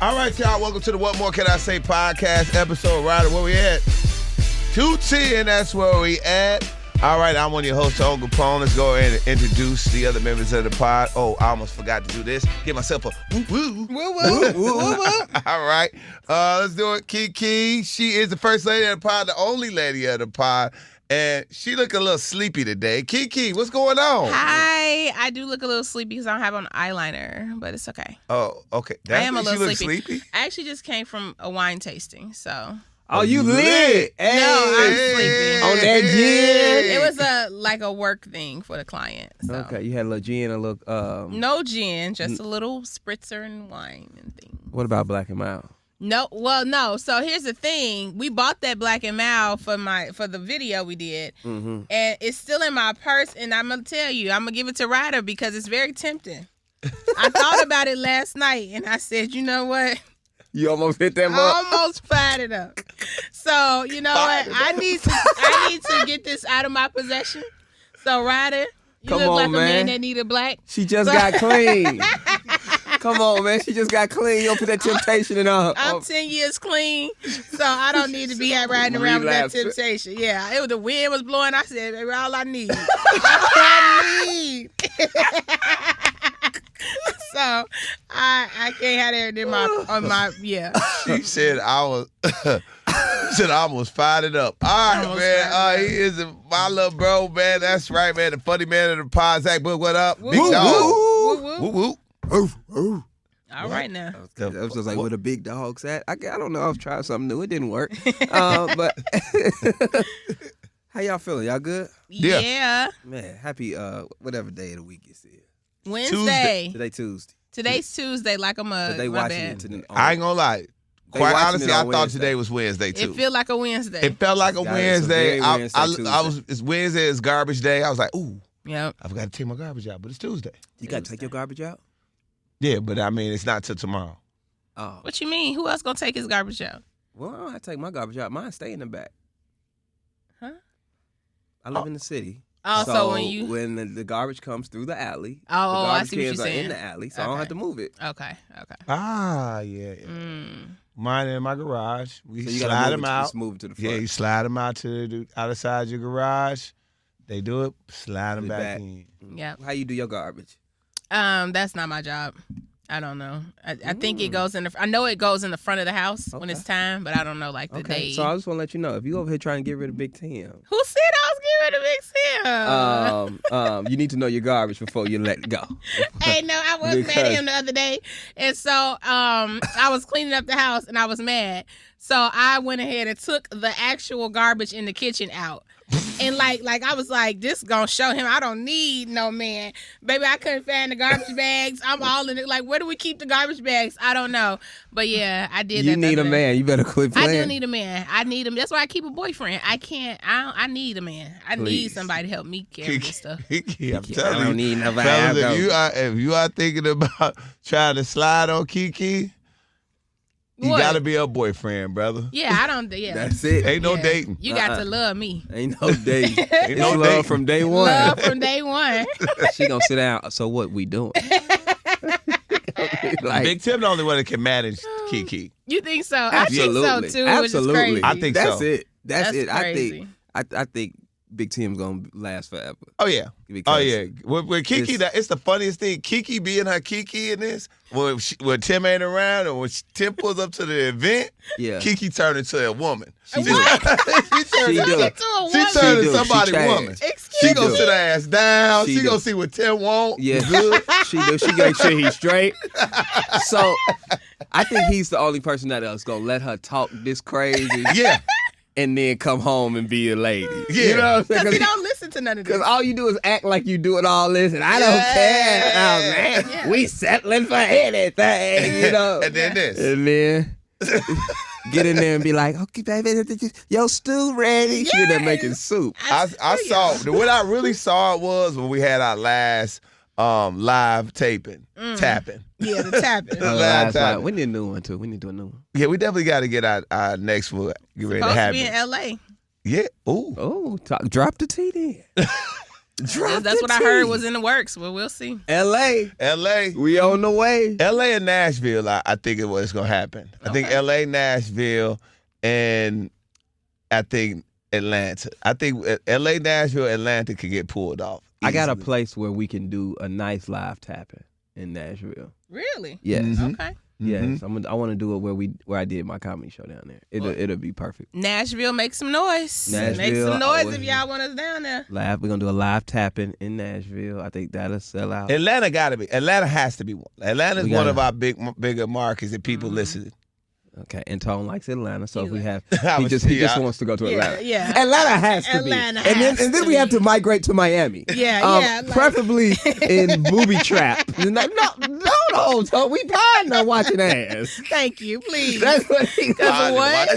All right, y'all. Welcome to the What More Can I Say podcast episode. Ryder, where we at? 210, that's where we at. All right, I'm one of your hosts, Uncle Kapone. Let's go ahead and introduce the other members of the pod. Oh, I almost forgot to do this. Give myself a woo-woo. Woo-woo. All right. Let's do it. KeKe, she is the first lady of the pod, the only lady of the pod. And she look a little sleepy today. KeKe, what's going on? Hi. I do look a little sleepy because I don't have on eyeliner, but it's okay. Oh, okay. I am a little sleepy. I actually just came from a wine tasting, so. Oh, you lit. Hey. No, I'm sleepy. On that gin? It was a work thing for the client. So. Okay, you had a little gin, a little... No gin, just a little spritzer and wine and things. What about Black and Mild? No. So here's the thing: we bought that Black and Mild for the video we did, and it's still in my purse. And I'm gonna tell you, I'm gonna give it to Ryder because it's very tempting. I thought about it last night, and I said, you know what? You almost hit that mark. I almost fired it up. So you know what? I need to get this out of my possession. So Ryder, you look like a man that need a black. She just got clean. Come on, man. She just got clean. You don't put that temptation in her. I'm 10 years clean, so I don't need to be riding around with that temptation. Yeah, the wind was blowing. I said, baby, all I need. So I can't have that on my yeah. She said I almost fired it up. All right, man. He is my little bro, man. That's right, man. The funny man of the pod, Zach Boog. What up? Big dog. Woo woo. All right now. I was just like, where the big dogs at? I don't know. I was trying something new. It didn't work. But how y'all feeling? Y'all good? Yeah. Man, happy whatever day of the week it is. Wednesday. Today Tuesday. Today's Tuesday, like a mug. But they watching it. I ain't gonna lie. Quite honestly, I thought today was Wednesday too. It felt like a Wednesday. It felt like a Wednesday. It's Wednesday. It's garbage day. I was like, ooh. Yep. I forgot to take my garbage out, but it's Tuesday. You got to take your garbage out? Yeah, but I mean, it's not till tomorrow. Oh. What you mean? Who else gonna take his garbage out? Well, I don't have to take my garbage out. Mine stay in the back. Huh? I live in the city. Oh, so when the garbage comes through the alley, the I garbage see what you're cans are saying. in the alley, so I don't have to move it. Okay. Ah, yeah. Mine in my garage. We so slide them out. Just move it to the front. Yeah, you slide them out to the other side of your garage. They do it, slide them back in. Yeah. How you do your garbage? That's not my job. I don't know. I think it goes in I know it goes in the front of the house when it's time, but I don't know the day. So I just want to let you know, if you over here trying to get rid of Big Tim. Who said I was getting rid of Big Tim? You need to know your garbage before you let it go. Hey, no, I was mad at him the other day. And so I was cleaning up the house and I was mad. So I went ahead and took the actual garbage in the kitchen out. And like I was like, this gonna show him I don't need no man. Baby, I couldn't find the garbage bags. I'm all in it. Like, where do we keep the garbage bags? I don't know. But yeah, I did that. You need a man. You better quit playing. I do need a man. I need him. That's why I keep a boyfriend. I need a man. I need somebody to help me carry this stuff. I'm telling you. I don't need nobody. Fellas, if you are thinking about trying to slide on KeKe, you gotta be a boyfriend, brother. Yeah, I don't. Yeah, that's it. Ain't no dating. You got to love me. Ain't no dating. Ain't no love dating. from day one. Love from day one. She gonna sit down. So what we doing? Big Tim the only one that can manage KeKe. You think so? Absolutely. I think so too. Absolutely. Which is crazy. I think that's so. it. That's it. Crazy. I think Big Tim's gonna last forever. Oh yeah. Because oh yeah. With KeKe, it's the funniest thing. KeKe being her KeKe in this. When Tim ain't around, or when Tim pulls up to the event, KeKe turned into a woman. She turned into somebody's woman. She gonna sit her ass down. She gonna see what Tim want. Yeah, good. She do. She gonna make sure he's straight. So I think he's the only person that else gonna let her talk this crazy. Yeah. And then come home and be a lady. Yeah. You know what I'm saying? Because he don't listen to none of this. Because all you do is act like you doing all this, and I don't care. Oh, man. We settling for anything, you know. And then this. And then get in there and be like, okay, baby, your stew ready. Yes. You're there making soup. I saw, what I really saw was when we had our last live tapping. Yeah, the tapping. We need a new one, too. We need to do a new one. Yeah, we definitely got to get our next one. Get ready to have it. Supposed to be in L.A. Yeah. Ooh. Oh, drop the T then. That's what I heard was in the works. Well, we'll see. L.A. We on the way. L.A. and Nashville, I think is what's going to happen. I think L.A., Nashville, and I think Atlanta. I think L.A., Nashville, Atlanta could get pulled off. I got a place where we can do a nice live tapping in Nashville. Really? Yes. Mm-hmm. Okay. Yes, I want to do it where I did my comedy show down there. It'll be perfect. Nashville, make some noise. Make some noise if y'all want us down there. We're gonna do a live tapping in Nashville. I think that'll sell out. Atlanta has to be one. Atlanta's one of our bigger markets that people listen. Okay, and Tone likes Atlanta, so if we have, he just wants to go to Atlanta. Yeah, Atlanta has to be, and then we have to migrate to Miami. Preferably in booby trap. No, Tone, we fine on watching ass. Thank you, please. That's what he what?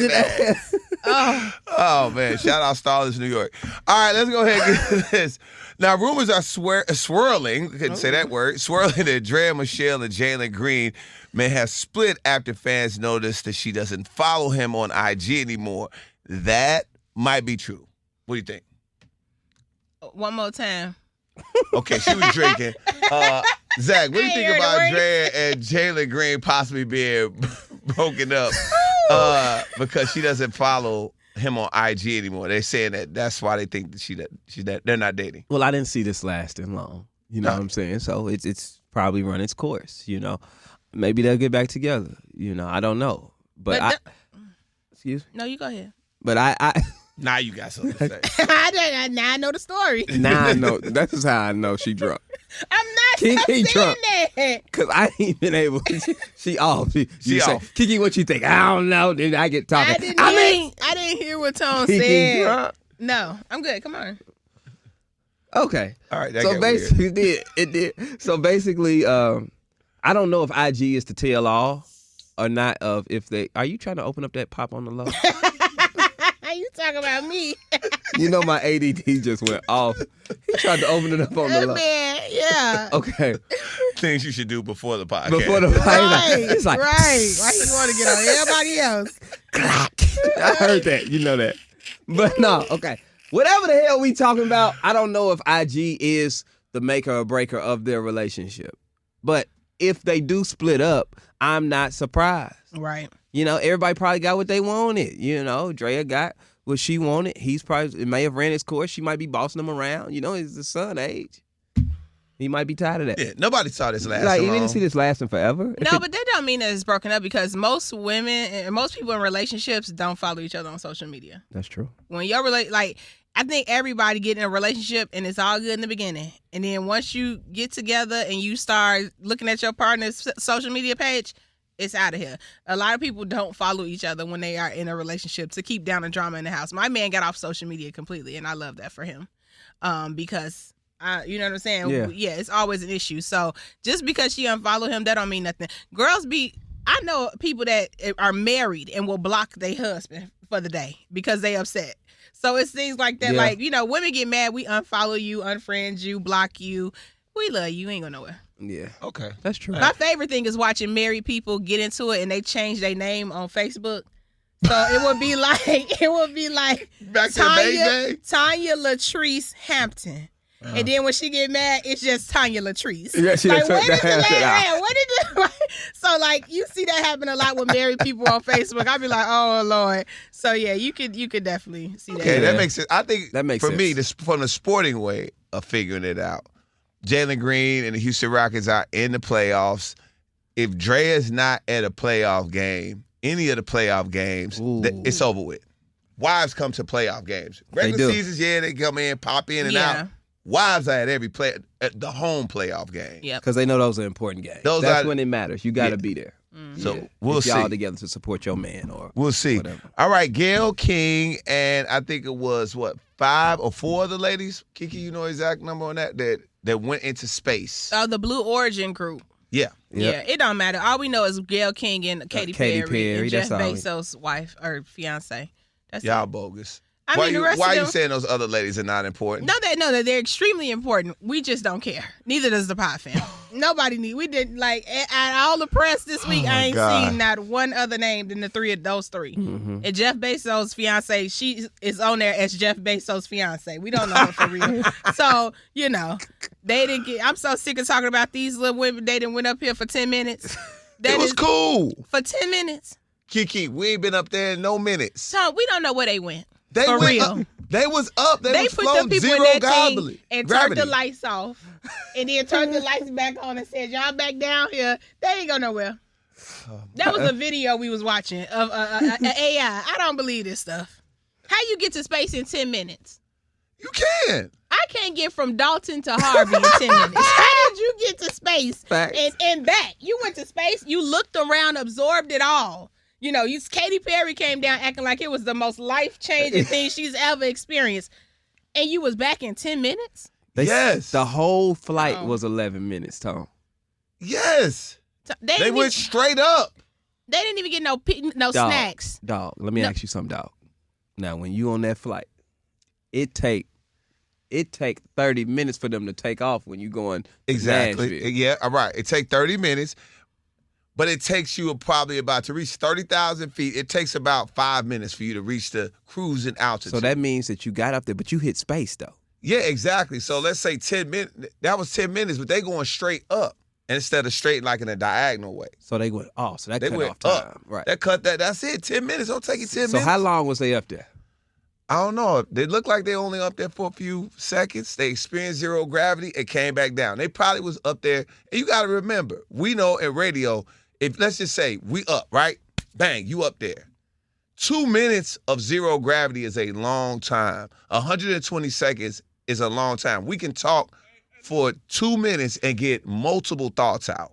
Oh man, shout out Starlets, New York. All right, let's go ahead and get to this. Now, rumors are swirling, couldn't say that word, swirling that Drea Michelle and Jalen Green may have split after fans noticed that she doesn't follow him on IG anymore. That might be true. What do you think? One more time. Okay, she was drinking. Zach, what do you think about Drea and Jalen Green possibly being broken up because she doesn't follow him on IG anymore? They're saying that's why they think that they're not dating. Well, I didn't see this lasting long. You know what I'm saying? So it's probably run its course. You know, maybe they'll get back together. You know, I don't know. But excuse me. No, you go ahead. But I now you got something to say. Now I know the story. Now I know. This is how I know she drunk. I'm not saying drunk. that. Because I ain't been able. She off. She off. KeKe, what you think? I don't know. Then I get talking. I didn't hear what Tone said. Drunk? No, I'm good. Come on. Okay. All right. So basically, it did. So basically, I don't know if IG is to tell all or not. Of if they are you trying to open up that pop on the low? You talking about me? You know my ADD just went off. He tried to open it up on the low. Man, yeah. Okay. Things you should do before the podcast. Right. It's like, right. Why you want to get on everybody else? I heard that. You know that. But no, okay. Whatever the hell we talking about, I don't know if IG is the maker or breaker of their relationship. But if they do split up, I'm not surprised. Right. You know, everybody probably got what they wanted. You know, Drea got what she wanted. It may have ran its course. She might be bossing him around. You know, it's the son age. He might be tired of that. Yeah, nobody saw this lasting Like, long. you didn't see this lasting forever. No, but that don't mean that it's broken up because most women and most people in relationships don't follow each other on social media. That's true. When you're I think everybody get in a relationship and it's all good in the beginning. And then once you get together and you start looking at your partner's social media page, it's out of here. A lot of people don't follow each other when they are in a relationship to keep down the drama in the house. My man got off social media completely, and I love that for him because, you know what I'm saying? Yeah, it's always an issue. So just because she unfollowed him, that don't mean nothing. I know people that are married and will block their husband for the day because they upset. So it's things like that. Yeah. Like, you know, women get mad. We unfollow you, unfriend you, block you. We love you. You ain't going nowhere. Yeah. Okay. That's true. My favorite thing is watching married people get into it and they change their name on Facebook. So it would be like back to Tanya Latrice Hampton. And then when she get mad, it's just Tanya Latrice. Yeah, she like, took that shit out. So like you see that happen a lot with married people on Facebook. I'd be like, oh Lord. So yeah, you could definitely see that. Okay, that makes sense. I think that makes for sense. me, from the sporting way of figuring it out, Jalen Green and the Houston Rockets are in the playoffs. If Drea's not at a playoff game, any of the playoff games, it's over with. Wives come to playoff games. Regular seasons, they come in, pop in and out. Wives are at at the home playoff game. Yeah, because they know those are important games. That's when it matters. You got to be there. Mm-hmm. So we'll see. Y'all together to support your man, or we'll see. Whatever. All right, Gayle King and I think it was 5 or 4 of the ladies. KeKe, you know exact number on that went into space. Oh, the Blue Origin group. Yeah. Yeah, it don't matter. All we know is Gayle King and Katy Perry and Jeff that's Bezos' wife or fiance. That's y'all bogus. Why are you saying those other ladies are not important? No, they're extremely important. We just don't care. Neither does the Pod fam. Nobody need. We didn't at all the press this week. I ain't seen not one other name than those three. Mm-hmm. And Jeff Bezos' fiance, she is on there as Jeff Bezos' fiance. We don't know her for real. So they didn't get. I'm so sick of talking about these little women. They didn't went up here for 10 minutes. It was cool for 10 minutes. KeKe, we ain't been up there in no minutes. So we don't know where they went. They for went real. Up. They was up. They was put floating. them people Zero in that thing and turned gravity. the lights off, and then turned the lights back on and said, "Y'all back down here." They ain't go nowhere. That was a video we was watching of AI. I don't believe this stuff. How you get to space in 10 minutes? You can. I can't get from Dalton to Harvey in 10 minutes. How did you get to space and back? You went to space. You looked around, absorbed it all. Katy Perry came down acting like it was the most life-changing thing she's ever experienced. And you was back in 10 minutes? Yes. The whole flight was 11 minutes, Tom. Yes. They went straight up. They didn't even get no snacks. Dog, let me ask you something, dog. Now, when you on that flight, it take 30 minutes for them to take off when you going exactly. Nashville. Yeah, all right. It take 30 minutes. But it takes you probably about to reach 30,000 feet. It takes about 5 minutes for you to reach the cruising altitude. So that means that you got up there, but you hit space, though. Yeah, exactly. So let's say 10 minutes. That was 10 minutes, but they going straight up instead of straight like in a diagonal way. So they went, so that they cut went off time. Up. Right. That's it, 10 minutes. Don't take you 10 minutes. So how long was they up there? I don't know. They looked like they only up there for a few seconds. They experienced zero gravity and came back down. They probably was up there. And you got to remember, we know in radio, if let's just say we up, right? Bang, you up there. 2 minutes of zero gravity is a long time. 120 seconds is a long time. We can talk for 2 minutes and get multiple thoughts out.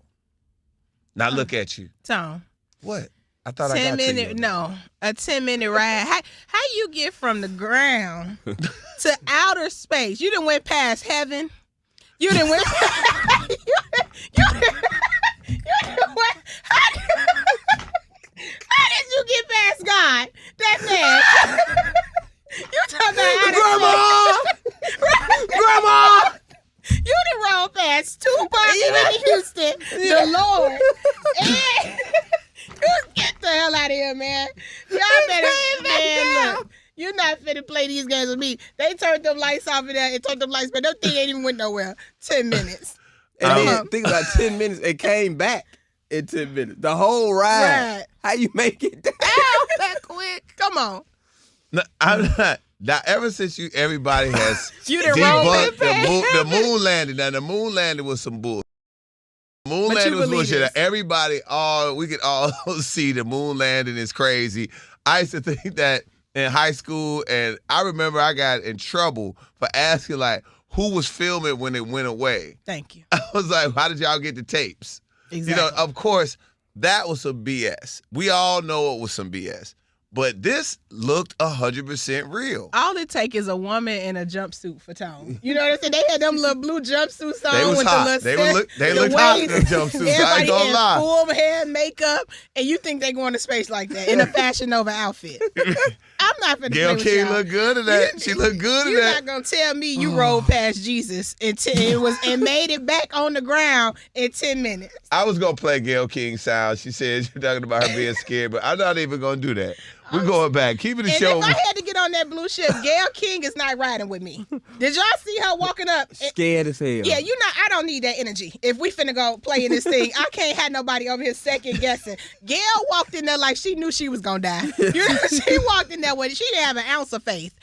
Now look at you. Tom. What? I thought 10 I got minute, you. No, a 10-minute ride. How you get from the ground to outer space? You done went past heaven. You done went. How did you get past God that fast? You talking about Grandma? You done rolled past Tupac in Houston, the Lord. And get the hell out of here, man. Y'all better, man, look. You're not finna play these games with me. They turned them lights off in there and turned them lights, but that thing ain't even went nowhere. 10 minutes. And then think about 10 minutes. It came back in 10 minutes. The whole ride. Right. How you make it down that quick? Come on. No, I'm not. Now, ever since everybody has debunked the moon landing. Now, the moon landing was some bull. Moon landing was bullshit. Everybody, we could all see the moon landing is crazy. I used to think that in high school, and I remember I got in trouble for asking, who was filming when it went away. Thank you. I was like, how did y'all get the tapes? Exactly. Of course, that was some BS. We all know it was some BS. But this looked 100% real. All it take is a woman in a jumpsuit for Tone. You know what I'm saying? They had them little blue jumpsuits on. They was with hot. They looked hot in them jumpsuits. I ain't gonna lie. Full hair, makeup, and you think they going to space like that in a Fashion Nova outfit. I'm not finna play with y'all. Look good at that. She looked good at that. You're not gonna tell me you rolled past Jesus and made it back on the ground in 10 minutes. I was gonna play Gayle King sound. She said you're talking about her being scared, but I'm not even gonna do that. We're going back. Keep it a show. If I had to get on that blue ship, Gayle King is not riding with me. Did y'all see her walking up? Scared as hell. Yeah, I don't need that energy. If we finna go play in this thing, I can't have nobody over here second guessing. Gayle walked in there like she knew she was gonna die. She walked in there with she didn't have an ounce of faith.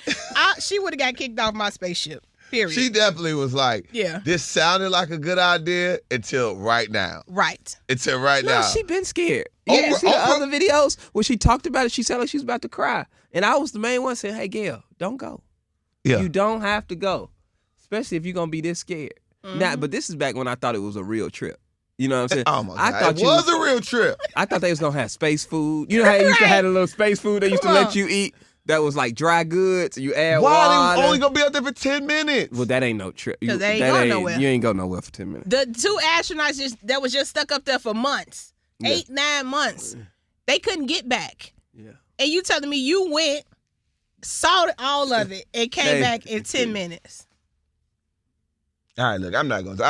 She would have got kicked off my spaceship. Period. She definitely was like, this sounded like a good idea until right now. Right. Until right now. She been scared. Yeah, see the other videos when she talked about it, she sounded like she was about to cry. And I was the main one saying, hey, Gayle, don't go. Yeah. You don't have to go, especially if you're going to be this scared. Mm-hmm. Now, but this is back when I thought it was a real trip. You know what I'm saying? Oh my God. It was a real trip. I thought they was going to have space food. You know how they used to have a little space food they used to let you eat? That was like dry goods. You add water. Why? They was only going to be out there for 10 minutes. Well, that ain't no trip. Because they ain't going nowhere. You ain't go nowhere for 10 minutes. The 2 astronauts that was just stuck up there for months. 8-9 months. They couldn't get back. Yeah. And you telling me you went, saw all of it, and came back in 10 minutes. All right, look, I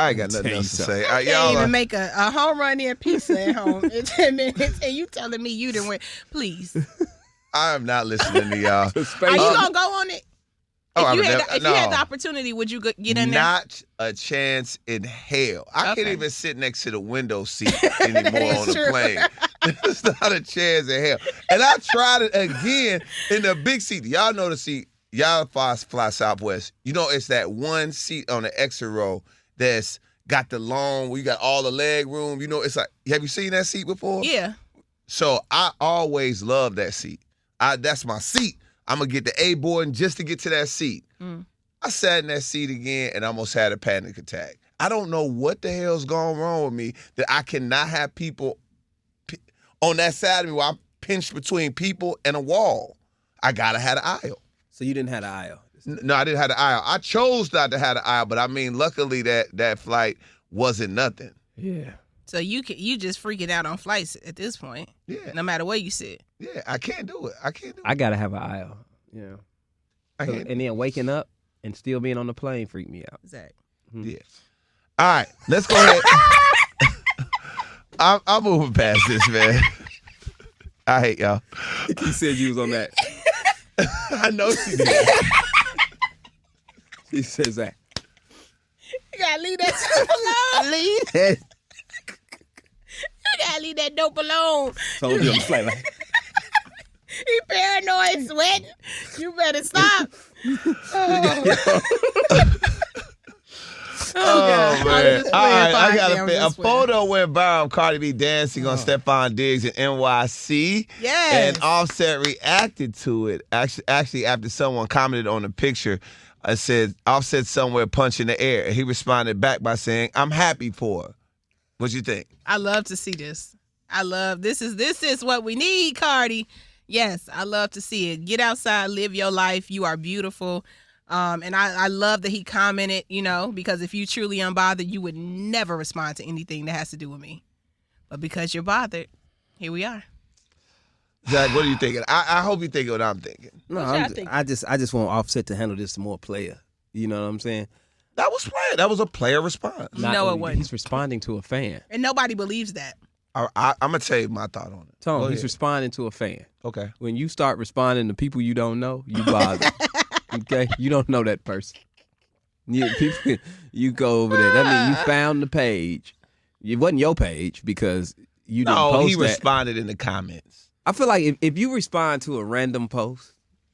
ain't got nothing else to say. I can't even make a home run in pizza at home in 10 minutes, and you telling me you didn't win. Please. I am not listening to y'all. Are you going to go on it? If you had the opportunity, would you get in there? Not a chance in hell. I can't even sit next to the window seat anymore on the plane. There's not a chance in hell. And I tried it again in the big seat. Y'all know the seat. Y'all fly Southwest. You know, it's that one seat on the extra row that's got the long, where you got all the leg room. You know, it's like, have you seen that seat before? Yeah. So I always love that seat. That's my seat. I'm going to get the A boarding just to get to that seat. I sat in that seat again and almost had a panic attack. I don't know what the hell's going wrong with me that I cannot have people on that side of me where I'm pinched between people and a wall. I got to have an aisle. So you didn't have the aisle? No, I didn't have the aisle. I chose not to have the aisle, but I mean, luckily that flight wasn't nothing. Yeah. So you just freaking out on flights at this point. Yeah. No matter where you sit. Yeah, I can't do it. I gotta have an aisle. Yeah. And then waking up and still being on the plane freaked me out. Exactly. Yeah. All right, let's go ahead. I'm moving past this, man. I hate y'all. He said you was on that. I know she did. She says that. You gotta leave that stuff alone. Leave that. You gotta leave that dope alone. Told you on the flight like. He paranoid, sweating. You better stop. Oh man! All right, I got a photo went viral of Cardi B dancing on Stephon Diggs in NYC. Yes. And Offset reacted to it. Actually, after someone commented on the picture, I said Offset somewhere punching the air, and he responded back by saying, "I'm happy for her." What you think? I love to see this. This is what we need, Cardi. Yes, I love to see it. Get outside, live your life. You are beautiful. And I love that he commented, because if you truly unbothered, you would never respond to anything that has to do with me. But because you're bothered, here we are. Zach, what are you thinking? I hope you think what I'm thinking. No, I just want Offset to handle this more player. You know what I'm saying? That was player. That was a player response. No, it wasn't. He's responding to a fan. And nobody believes that. I'm going to tell you my thought on it. Tone, he's responding to a fan. Okay. When you start responding to people you don't know, you bother. Okay? You don't know that person. You go over there. That means you found the page. It wasn't your page because you didn't post that. No, he responded in the comments. I feel like if you respond to a random post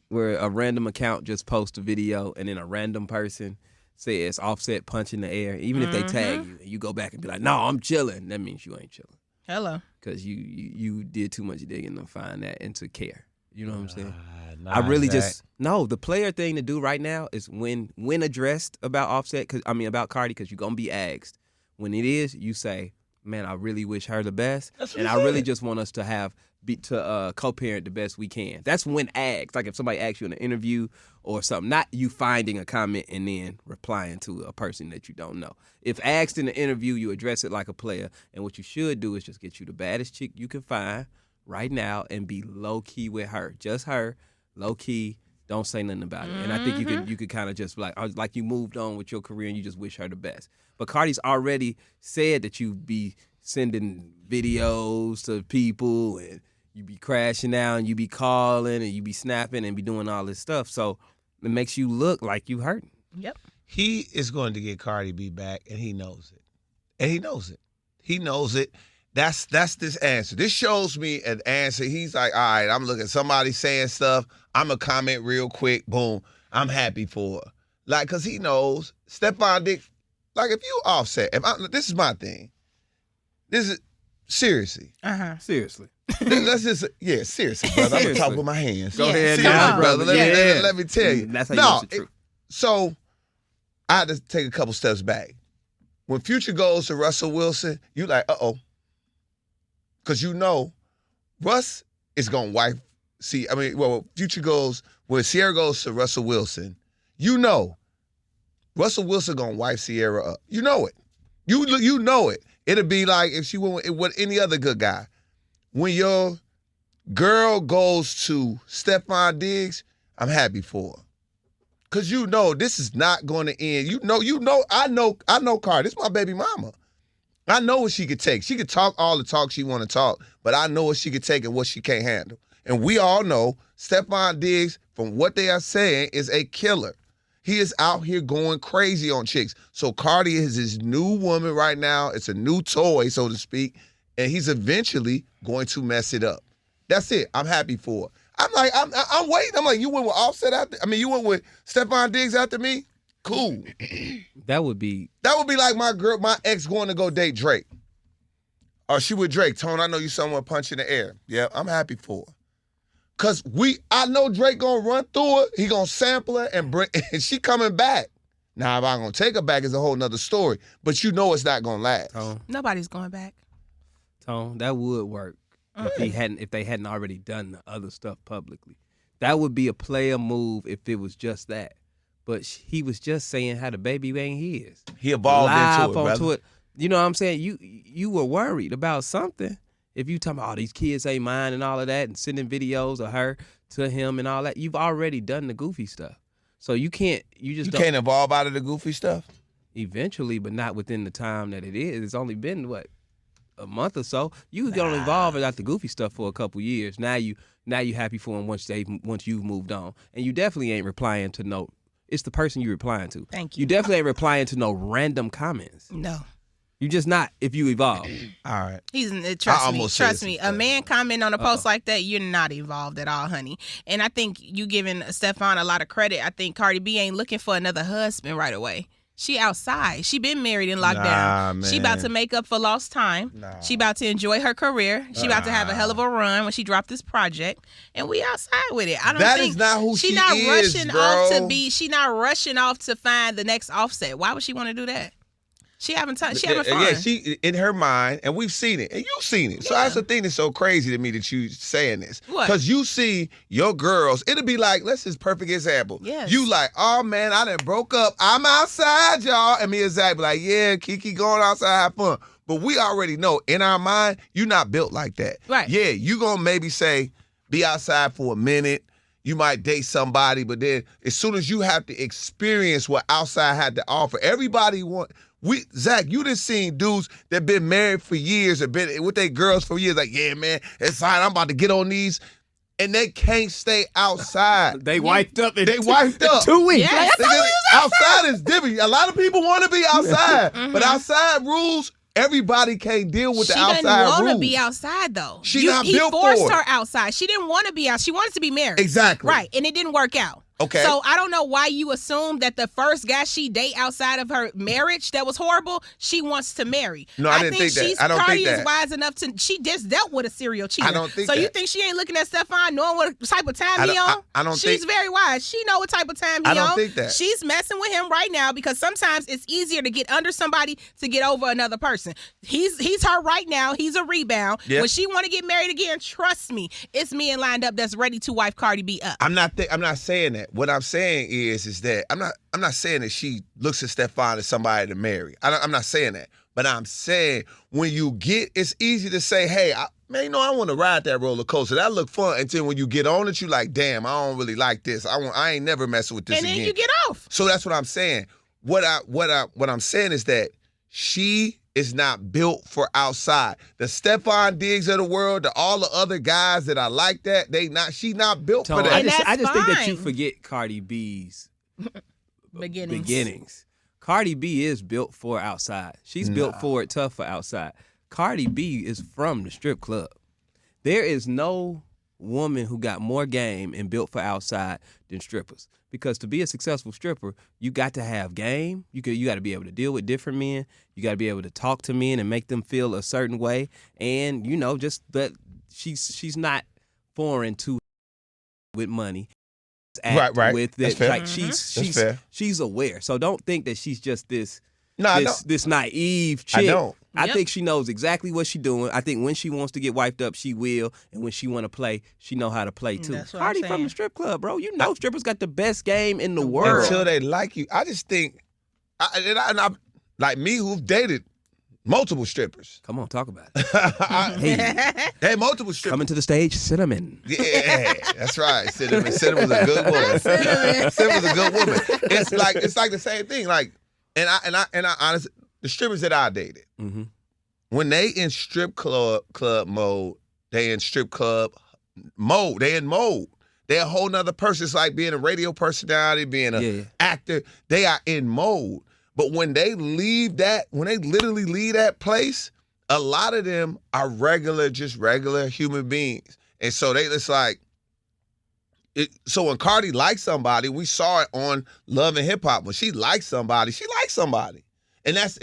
where a random account just posts a video and then a random person says Offset punching the air, even if they tag you, and you go back and be like, no, I'm chilling, that means you ain't chilling. Hello. Because you did too much digging to find that and to care. You know what I'm saying? I really the player thing to do right now is when addressed about Offset, about Cardi, because you're going to be asked. When it is, you say, man, I really wish her the best. And I really just want us to co-parent the best we can. That's when asked. Like if somebody asks you in an interview or something, not you finding a comment and then replying to a person that you don't know. If asked in the interview, you address it like a player. And what you should do is just get you the baddest chick you can find right now and be low-key with her. Just her, low-key, don't say nothing about it. And I think you could kind of just like you moved on with your career and you just wish her the best. But Cardi's already said that you be sending videos to people and you be crashing out and you be calling and you be snapping and be doing all this stuff. So it makes you look like you hurting. Yep. He is going to get Cardi B back, and he knows it. And he knows it. He knows it. That's this answer. This shows me an answer. He's like, all right, I'm looking. Somebody saying stuff. I'm going to comment real quick. Boom. I'm happy for her. Like, because he knows. Stephon Diggs, like, if you Offset, this is my thing. This is, seriously. Seriously. Let's just, seriously, brother. I'm going to talk with my hands. Go ahead now, now, brother. Let me tell you. That's how you know the truth. So, I had to take a couple steps back. When Future goes to Russell Wilson, you like, uh-oh. Because you know, Russ is going to wipe. Future goes, when Sierra goes to Russell Wilson, you know, Russell Wilson going to wipe Sierra up. You know it. You know it. It'll be like if she went with any other good guy. When your girl goes to Stephon Diggs, I'm happy for her. Cause you know this is not going to end. I know Cardi. This is my baby mama. I know what she could take. She could talk all the talk she want to talk, but I know what she could take and what she can't handle. And we all know Stephon Diggs, from what they are saying, is a killer. He is out here going crazy on chicks. So Cardi is his new woman right now. It's a new toy, so to speak, and he's eventually going to mess it up. That's it. I'm happy for her. I'm waiting. I'm like, you went with Offset after? I mean, you went with Stephon Diggs after me? Cool. That would be like my ex going to go date Drake. Or she with Drake. Tone, I know you someone punch in the air. Yeah, I'm happy for her. Cause I know Drake gonna run through her. He gonna sample her and she coming back. Now, if I'm gonna take her back is a whole nother story. But you know it's not gonna last. Nobody's going back. Tone, that would work if they hadn't already done the other stuff publicly. That would be a player move if it was just that. But he was just saying how the baby ain't his. He evolved into it. You know what I'm saying? You were worried about something. If you talking about, these kids ain't mine and all of that, and sending videos of her to him and all that, you've already done the goofy stuff. So you can't evolve out of the goofy stuff? Eventually, but not within the time that it is. It's only been, a month or so. You can only evolve without the goofy stuff for a couple years. Now you happy for him once you've moved on. And you definitely ain't replying to no, it's the person you're replying to. Thank you. You definitely ain't replying to no random comments. No. You just not if you evolve. All right. Trust me. A man comment on a post like that, you're not evolved at all, honey. And I think you giving Stephon a lot of credit. I think Cardi B ain't looking for another husband right away. She outside. She been married in lockdown. She about to make up for lost time. She about to enjoy her career. She about to have a hell of a run when she dropped this project. And we outside with it. I don't think is not who she not is, rushing bro. off she not rushing off to find the next Offset. Why would she want to do that? She having fun. Yeah, she in her mind, and we've seen it, and you've seen it. So that's the thing that's so crazy to me that you saying this. What? Because you see your girls, it'll be like, let's just perfect example. Yes. You like, oh man, I done broke up. I'm outside, y'all. And me and Zach be like, yeah, KeKe going outside, have fun. But we already know in our mind, you're not built like that. Right. Yeah, you gonna maybe say, be outside for a minute. You might date somebody, but then as soon as you have to experience what outside had to offer, everybody Zach, you done seen dudes that been married for years or been with their girls for years, like, yeah, man, it's fine, I'm about to get on these. And they can't stay outside. They wiped up. 2 weeks. Yes. Outside is different. A lot of people want to be outside, but outside rules, everybody can't deal with the outside rules. She didn't want to be outside, though. He forced her outside. She didn't want to be out. She wanted to be married. Exactly. Right, and it didn't work out. Okay. So I don't know why you assume that the first guy she date outside of her marriage that was horrible, she wants to marry. No, I didn't think that. I don't Cardi think that. is wise enough to. She just dealt with a serial cheater. I don't think so. that. You think she ain't looking at Stephon, knowing what type of time he on? I don't think. She's very wise. She know what type of time he on. I don't think that. She's messing with him right now because sometimes it's easier to get under somebody to get over another person. He's her right now. He's a rebound. Yep. When she want to get married again, trust me, it's men lined up that's ready to wife Cardi B up. I'm not saying that. What I'm saying is that I'm not saying that she looks at Stephon as somebody to marry. I'm not saying that. But I'm saying when it's easy to say, hey, I want to ride that roller coaster. That look fun. Until when you get on it, you like, damn, I don't really like this. I ain't never messing with this again. And then you get off. So that's what I'm saying. What I'm saying is that she is not built for outside. The Stephon Diggs of the world, all the other guys that are like that, she not built for that. I just think that you forget Cardi B's beginnings. Cardi B is built for outside. She's built for it tough for outside. Cardi B is from the strip club. There is no woman who got more game and built for outside than strippers. Because to be a successful stripper, you got to have game. You got to be able to deal with different men. You got to be able to talk to men and make them feel a certain way. And just that she's not foreign to with money. Right. With it. Like she's aware. So don't think that she's just this naive chick. I don't. I think she knows exactly what she's doing. I think when she wants to get wiped up, she will. And when she want to play, she know how to play too. Cardi from the strip club, bro. Strippers got the best game in the world. Until they like you. I just think, like me who've dated Multiple strippers. Come on, talk about it. Hey, multiple strippers. Coming to the stage, Cinnamon. Yeah, that's right. Cinnamon. Cinnamon's a good woman. Cinnamon's a good woman. It's like the same thing. Like, and I honestly, the strippers that I dated, when they in strip club mode, they in strip club mode. They in mode. They're a whole nother person. It's like being a radio personality, being an actor. They are in mode. But when they leave that, when they literally leave that place, a lot of them are just regular human beings. And so they just like, so when Cardi likes somebody, we saw it on Love and Hip Hop. When she likes somebody, she likes somebody. And that's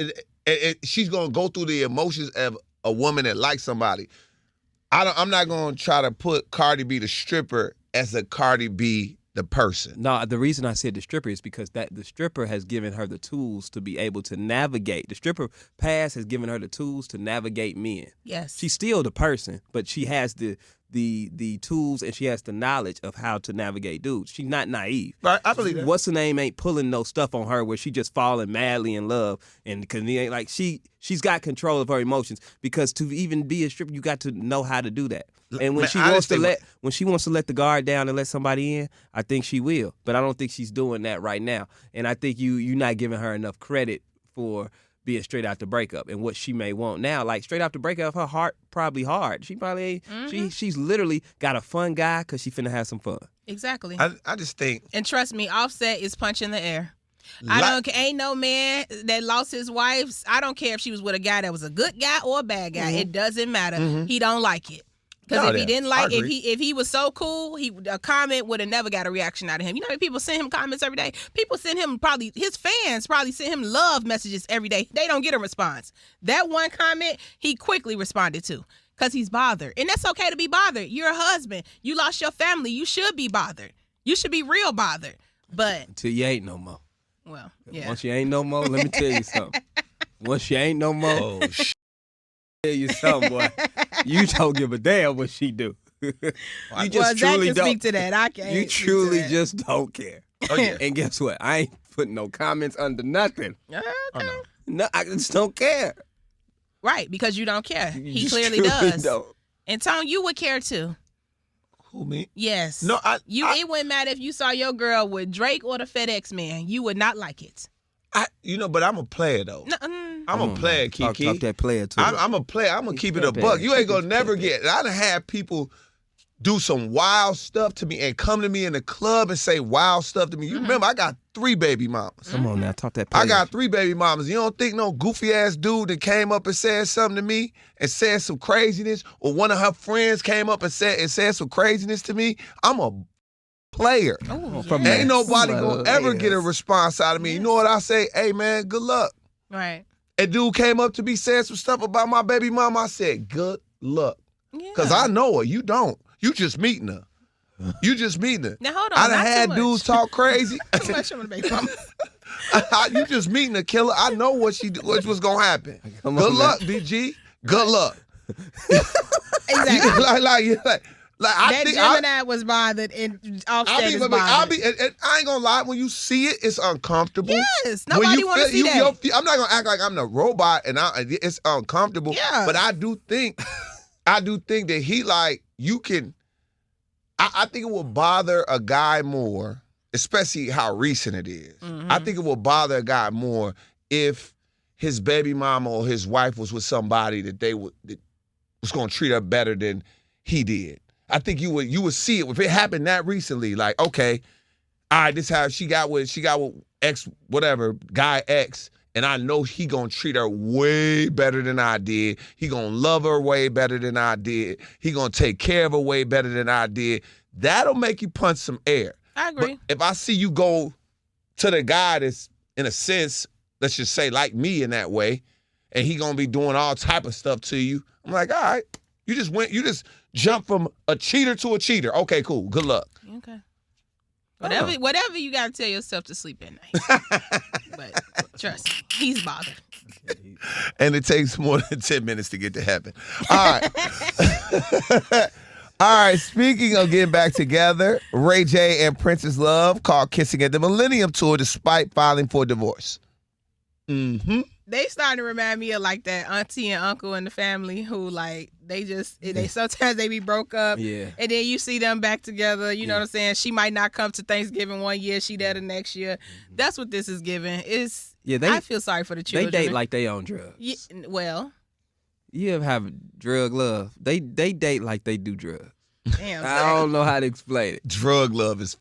she's going to go through the emotions of a woman that likes somebody. I'm not going to try to put Cardi B the stripper as a Cardi B the person. No, the reason I said the stripper is because the stripper has given her the tools to be able to navigate. The stripper past has given her the tools to navigate men. Yes. She's still the person, but she has the tools and she has the knowledge of how to navigate dudes. She's not naive. Right, I believe that. What's her name ain't pulling no stuff on her where she just falling madly in love, and because he ain't like she's got control of her emotions, because to even be a stripper you got to know how to do that. And when she wants to let the guard down and let somebody in, I think she will. But I don't think she's doing that right now. And I think you're not giving her enough credit for being straight out the breakup and what she may want now. Like straight out the breakup, her heart probably hard. She probably she's literally got a fun guy because she finna have some fun. Exactly. I just think, and trust me, Offset is punching the air. Ain't no man that lost his wife. I don't care if she was with a guy that was a good guy or a bad guy. It doesn't matter. He don't like it. Because if he didn't like, if he was so cool, a comment would have never got a reaction out of him. You know how many people send him comments every day? People send him his fans probably send him love messages every day. They don't get a response. That one comment, he quickly responded to because he's bothered. And that's okay to be bothered. You're a husband. You lost your family. You should be bothered. You should be real bothered. But until you ain't no more. Well, yeah. Once you ain't no more, let me tell you something. Once you ain't no more, tell you something, boy. You don't give a damn what she do. You just truly don't speak to that. I can't. You truly just don't care. Oh, yeah. And guess what? I ain't putting no comments under nothing. Okay. Oh, no, I just don't care. Right, because you don't care. He clearly truly does. Don't. And Tone, you would care too. Who, me? Yes. No, it wouldn't matter if you saw your girl with Drake or the FedEx man. You would not like it. But I'm a player though. No, I'm a player, KeKe. Talk that player too. I'm a player. I'm gonna keep it a buck. You ain't gonna never get. I done had people do some wild stuff to me and come to me in the club and say wild stuff to me. You remember, I got 3 baby mamas. Come on now, talk that player. I got 3 baby mamas. You don't think no goofy ass dude that came up and said something to me and said some craziness, or one of her friends came up and said some craziness to me? I'm a player. Ain't nobody gonna ever get a response out of me. You know what I say? Hey man, good luck. Right. A dude came up to me, said some stuff about my baby mama. I said, good luck. Because I know her. You don't. You just meeting her. You just meeting her. Now hold on. I done had dudes talk crazy. Too much on the baby mama. You just meeting a killer. I know what was gonna happen. Good luck, DG. Good luck. Exactly. I think Gemini was bothered and Offset is bothered. I ain't gonna lie. When you see it, it's uncomfortable. Yes, nobody want to see that. I'm not gonna act like I'm the robot and it's uncomfortable. Yeah. But I do think that he you can. I think it will bother a guy more, especially how recent it is. Mm-hmm. I think it will bother a guy more if his baby mama or his wife was with somebody that was gonna treat her better than he did. I think you would see it if it happened that recently. Like, okay, all right, this is how she got with X whatever guy X, and I know he gonna treat her way better than I did. He gonna love her way better than I did. He gonna take care of her way better than I did. That'll make you punch some air. I agree. But if I see you go to the guy that's in a sense, let's just say like me in that way, and he gonna be doing all type of stuff to you, I'm like, all right, you just jump from a cheater to a cheater. Okay, cool. Good luck. Okay. Whatever you got to tell yourself to sleep at night. But trust me, he's bothered. And it takes more than 10 minutes to get to heaven. All right. All right, speaking of getting back together, Ray J and Princess Love caught kissing at the Millennium Tour despite filing for divorce. Mm-hmm. They starting to remind me of like that auntie and uncle in the family who like they sometimes they be broke up. Yeah. And then you see them back together. You know what I'm saying? She might not come to Thanksgiving one year. She there the next year. That's what this is giving. I feel sorry for the children. They date like they on drugs. Yeah, well. You ever have drug love? They date like they do drugs. Damn, I don't know how to explain it. Drug love. It's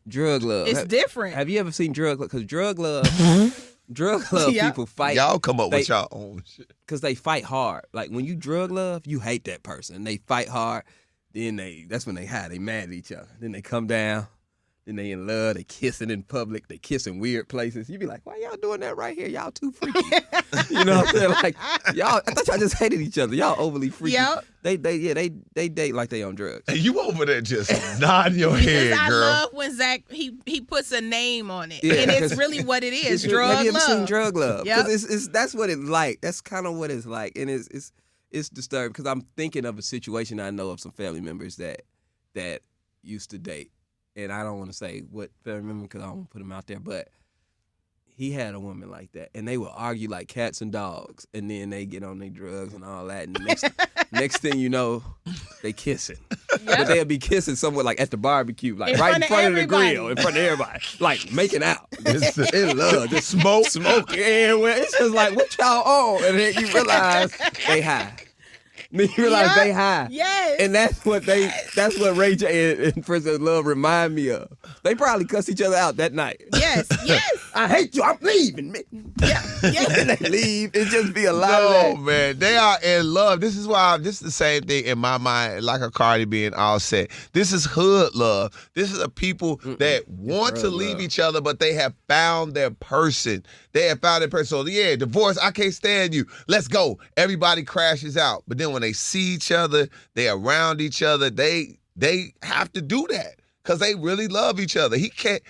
Have, different. Have you ever seen drug love? Because drug love people fight. Y'all come up with y'all own shit. Because they fight hard. Like when you drug love, you hate that person. They fight hard. Then that's when they hide. They mad at each other. Then they come down. Then they in love. They kissing in public. They kissing weird places. You be like, why y'all doing that right here? Y'all too freaky. You know what I'm saying? Like y'all, I thought y'all just hated each other. Y'all overly freaky. Yep. They date like they on drugs. And you over there just nodding your head, I girl. love when Zach he puts a name on it, Yeah, and it's really what it is. Drug love. Have you ever seen drug love? Yep. Because that's what it's like. That's kind of what it's like, and it's disturbing because I'm thinking of a situation I know of some family members that used to date. And I don't want to say what family member because I don't want to put him out there, but he had a woman like that. And they would argue like cats and dogs. And then they get on their drugs and all that. And the next thing you know, they kissing. Yep. But they'll be kissing somewhere like at the barbecue, like right in front of the grill, in front of everybody. Like making out. In love. Just smoke everywhere. It's just like, what y'all on? And then you realize they high. Then you realize they high. Yes. And that's what Ray J and Princess Love remind me of. They probably cussed each other out that night. Yes. I hate you. I'm leaving, man. Yeah. And they leave. It just be a lot of No, that. man. They are in love. This is the same thing in my mind, like a Cardi B and Offset. This is hood love. This is a people that want to leave each other, but they have found their person. They have found their person. So, yeah, divorce, I can't stand you. Let's go. Everybody crashes out. But then when they see each other, they around each other, they have to do that because they really love each other. He can't.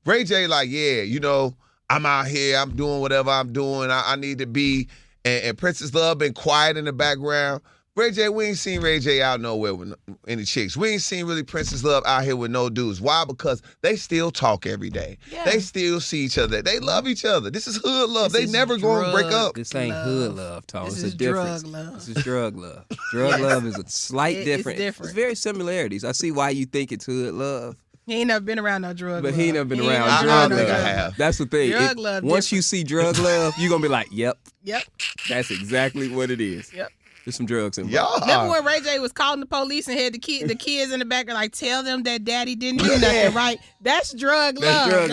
Ray J like, yeah, you know, I'm out here. I'm doing whatever I'm doing. I need to be. And Princess Love been quiet in the background. Ray J, we ain't seen Ray J out nowhere with any chicks. We ain't seen really Princess Love out here with no dudes. Why? Because they still talk every day. Yeah. They still see each other. They love each other. This is hood love. They never gonna break up. This ain't hood love, Tom. It's a difference. Drug love. This is drug love. Drug love is a slight difference. It's very similarities. I see why you think it's hood love. He ain't never been around no drug love. But he ain't never been around I drug think love. I have. That's the thing. Drug love once you see drug love, you're going to be like, yep. Yep. That's exactly what it is. Yep. There's some drugs involved. Remember when Ray J was calling the police and had the kids in the back and like, tell them that daddy didn't do nothing, right? That's drug love.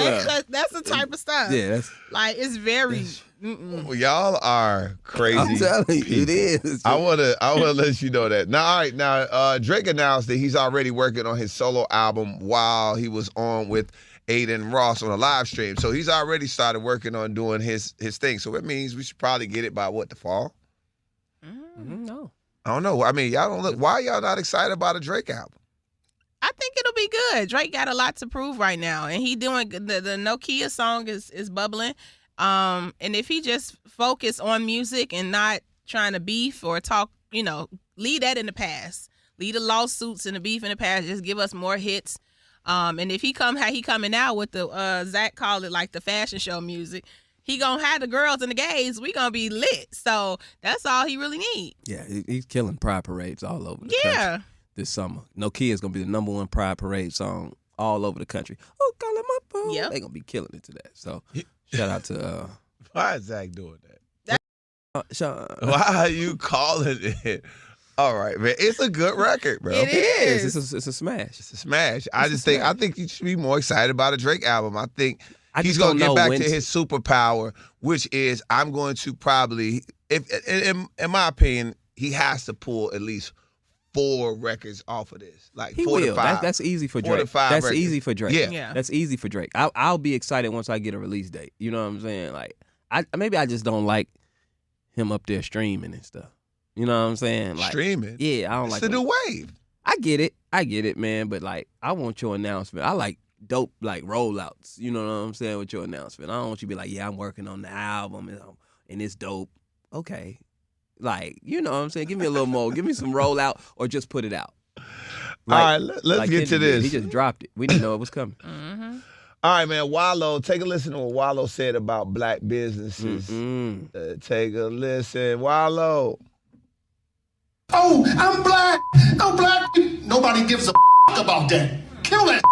That's the type of stuff. Yeah. That's, like, it's very... Well, y'all are crazy. I'm telling you, it is. I wanna let you know that. Now, all right, now Drake announced that he's already working on his solo album while he was on with Aiden Ross on a live stream. So he's already started working on doing his thing. So it means we should probably get it by the fall? No. I don't know. I mean, y'all don't look. Why y'all not excited about a Drake album? I think it'll be good. Drake got a lot to prove right now, and he doing the Nokia song is bubbling. And if he just focus on music and not trying to beef or talk, leave that in the past. Leave the lawsuits and the beef in the past. Just give us more hits. And if he coming out with the Zach called it like the fashion show music. He gonna have the girls and the gays. We gonna be lit. So that's all he really need. Yeah, he's killing pride parades all over the country this summer. Nokia is gonna be the #1 pride parade song all over the country. Oh, call him up. Yeah, they gonna be killing it to that. So shout out to. Why is Zach doing that? Sean. Why are you calling it? All right, man. It's a good record, bro. It is. It's a smash. It's a smash. I think you should be more excited about a Drake album. I think. He's going to get back to his superpower, which is I'm going to probably, in my opinion, he has to pull at least 4 records off of this. Like he 4 will. to 5. That's easy for Drake. 4 to 5 That's records. easy for Drake. Yeah. That's easy for Drake. I'll be excited once I get a release date. You know what I'm saying? Like, maybe I just don't like him up there streaming and stuff. You know what I'm saying? Like, streaming? Yeah, I don't like it. It's the new wave. I get it, man. But, like, I want your announcement. I like dope like rollouts, you know what I'm saying, with your announcement. I don't want you to be like, yeah, I'm working on the album and it's dope. Okay. Like, you know what I'm saying? Give me a little more. Give me some rollout or just put it out. Like, all right, let's get to this. He just dropped it. We didn't know it was coming. All right, man. Wallo, take a listen to what Wallo said about black businesses. Take a listen. Wallo. Oh, I'm black. I'm black. Nobody gives a about that. Kill that.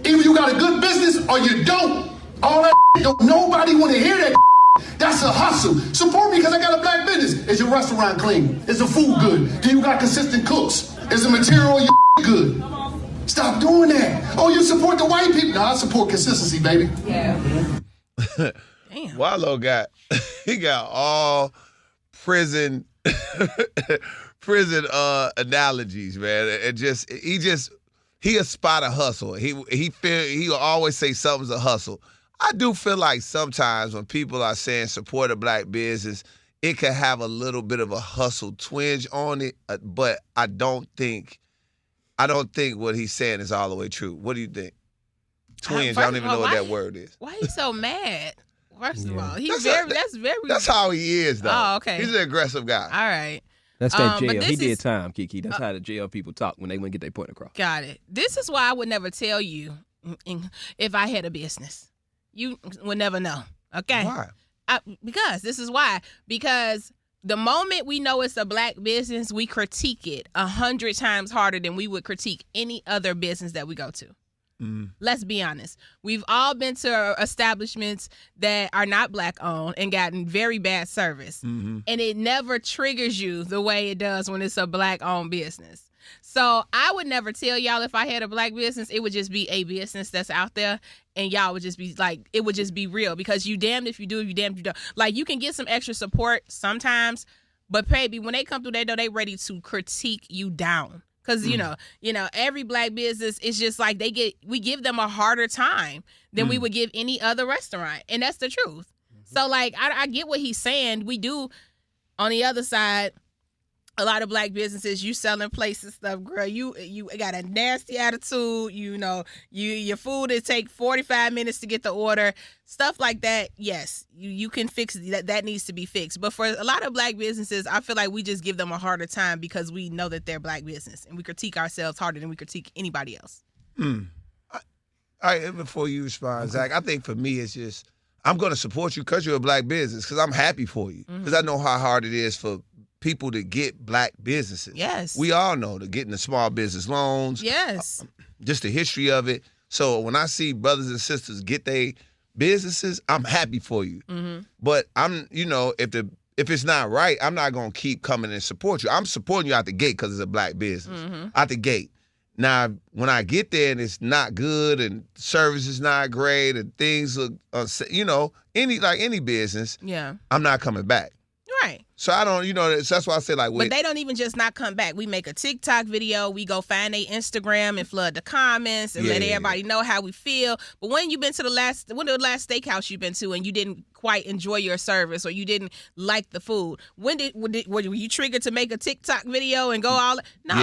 Either you got a good business or you don't. All that don't nobody want to hear that. That's a hustle. Support me because I got a black business. Is your restaurant clean? Is the food good? Do you got consistent cooks? Is the material good? Stop doing that. Oh, you support the white people? No, I support consistency, baby. Yeah. Damn. Wallo got all prison analogies, man. He'll spot a hustle. He'll always say something's a hustle. I do feel like sometimes when people are saying support a black business, it can have a little bit of a hustle twinge on it, but I don't think what he's saying is all the way true. What do you think? Twinge, I don't even know what that word is. Why you so mad? First of all, that's how he is, though. Oh, okay. He's an aggressive guy. All right. That's that jail. He did time, KeKe. That's how the jail people talk when they want to get their point across. Got it. This is why I would never tell you if I had a business. You would never know. Okay? Why? Because the moment we know it's a black business, we critique it 100 times harder than we would critique any other business that we go to. Let's be honest. We've all been to establishments that are not black owned and gotten very bad service. And it never triggers you the way it does when it's a black owned business. So I would never tell y'all if I had a black business, it would just be a business that's out there and y'all would just be like, it would just be real because you damned if you do, you damned if you don't. Like you can get some extra support sometimes, but baby, when they come through their door, they ready to critique you down. Because, you know, every black business is just like we give them a harder time than we would give any other restaurant. And that's the truth. So, like, I get what he's saying. We do, on the other side, a lot of black businesses, you selling plates and stuff, girl. You got a nasty attitude. Your food, it take 45 minutes to get the order. Stuff like that, yes, you can fix it. That needs to be fixed. But for a lot of black businesses, I feel like we just give them a harder time because we know that they're black business and we critique ourselves harder than we critique anybody else. All right, before you respond, Zach, I think for me it's just I'm going to support you because you're a black business because I'm happy for you because I know how hard it is for people to get black businesses. Yes. We all know the getting the small business loans. Yes. Just the history of it. So when I see brothers and sisters get their businesses, I'm happy for you. But I'm, if it's not right, I'm not going to keep coming and support you. I'm supporting you out the gate because it's a black business. Out the gate. Now, when I get there and it's not good and service is not great and things look, any business, I'm not coming back. Right. So I don't, that's why I say but they don't even just not come back. We make a TikTok video. We go find their Instagram and flood the comments and let everybody know how we feel. But when you been to the last steakhouse you've been to and you didn't quite enjoy your service or you didn't like the food, were you triggered to make a TikTok video and go all? No,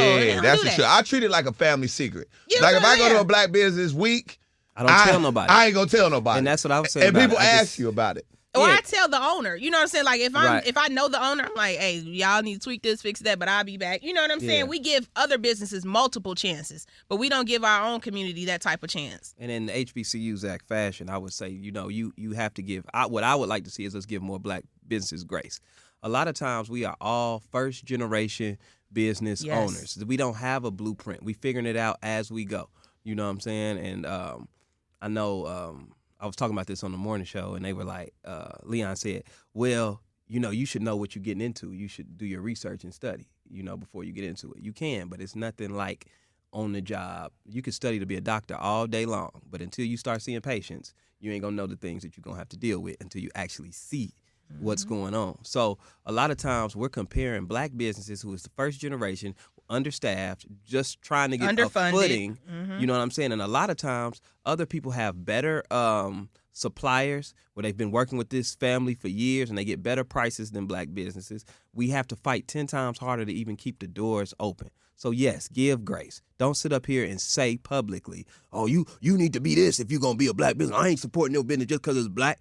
that's for sure. I treat it like a family secret. Like if I go to a black business week, I don't tell nobody. I ain't gonna tell nobody. And that's what I was saying. And people ask you about it. Or I tell the owner, you know what I'm saying? Like if I know the owner, I'm like, hey, y'all need to tweak this, fix that, but I'll be back. You know what I'm saying? We give other businesses multiple chances, but we don't give our own community that type of chance. And in the HBCUs Act fashion, I would say, you have to give. What I would like to see is us give more black businesses grace. A lot of times we are all first generation business owners. We don't have a blueprint. We figuring it out as we go. You know what I'm saying? And I know. I was talking about this on the morning show, and they were like, Leon said, well, you should know what you're getting into. You should do your research and study, before you get into it. You can, but it's nothing like on the job. You can study to be a doctor all day long, but until you start seeing patients, you ain't going to know the things that you're going to have to deal with until you actually see what's going on. So a lot of times we're comparing black businesses who is the first generation, understaffed, just trying to get a footing. You know what I'm saying? And a lot of times other people have better suppliers where they've been working with this family for years and they get better prices than black businesses. We have to fight 10 times harder to even keep the doors open. So yes, give grace. Don't sit up here and say publicly, oh, you need to be this if you're going to be a black business. I ain't supporting no business just because it's black.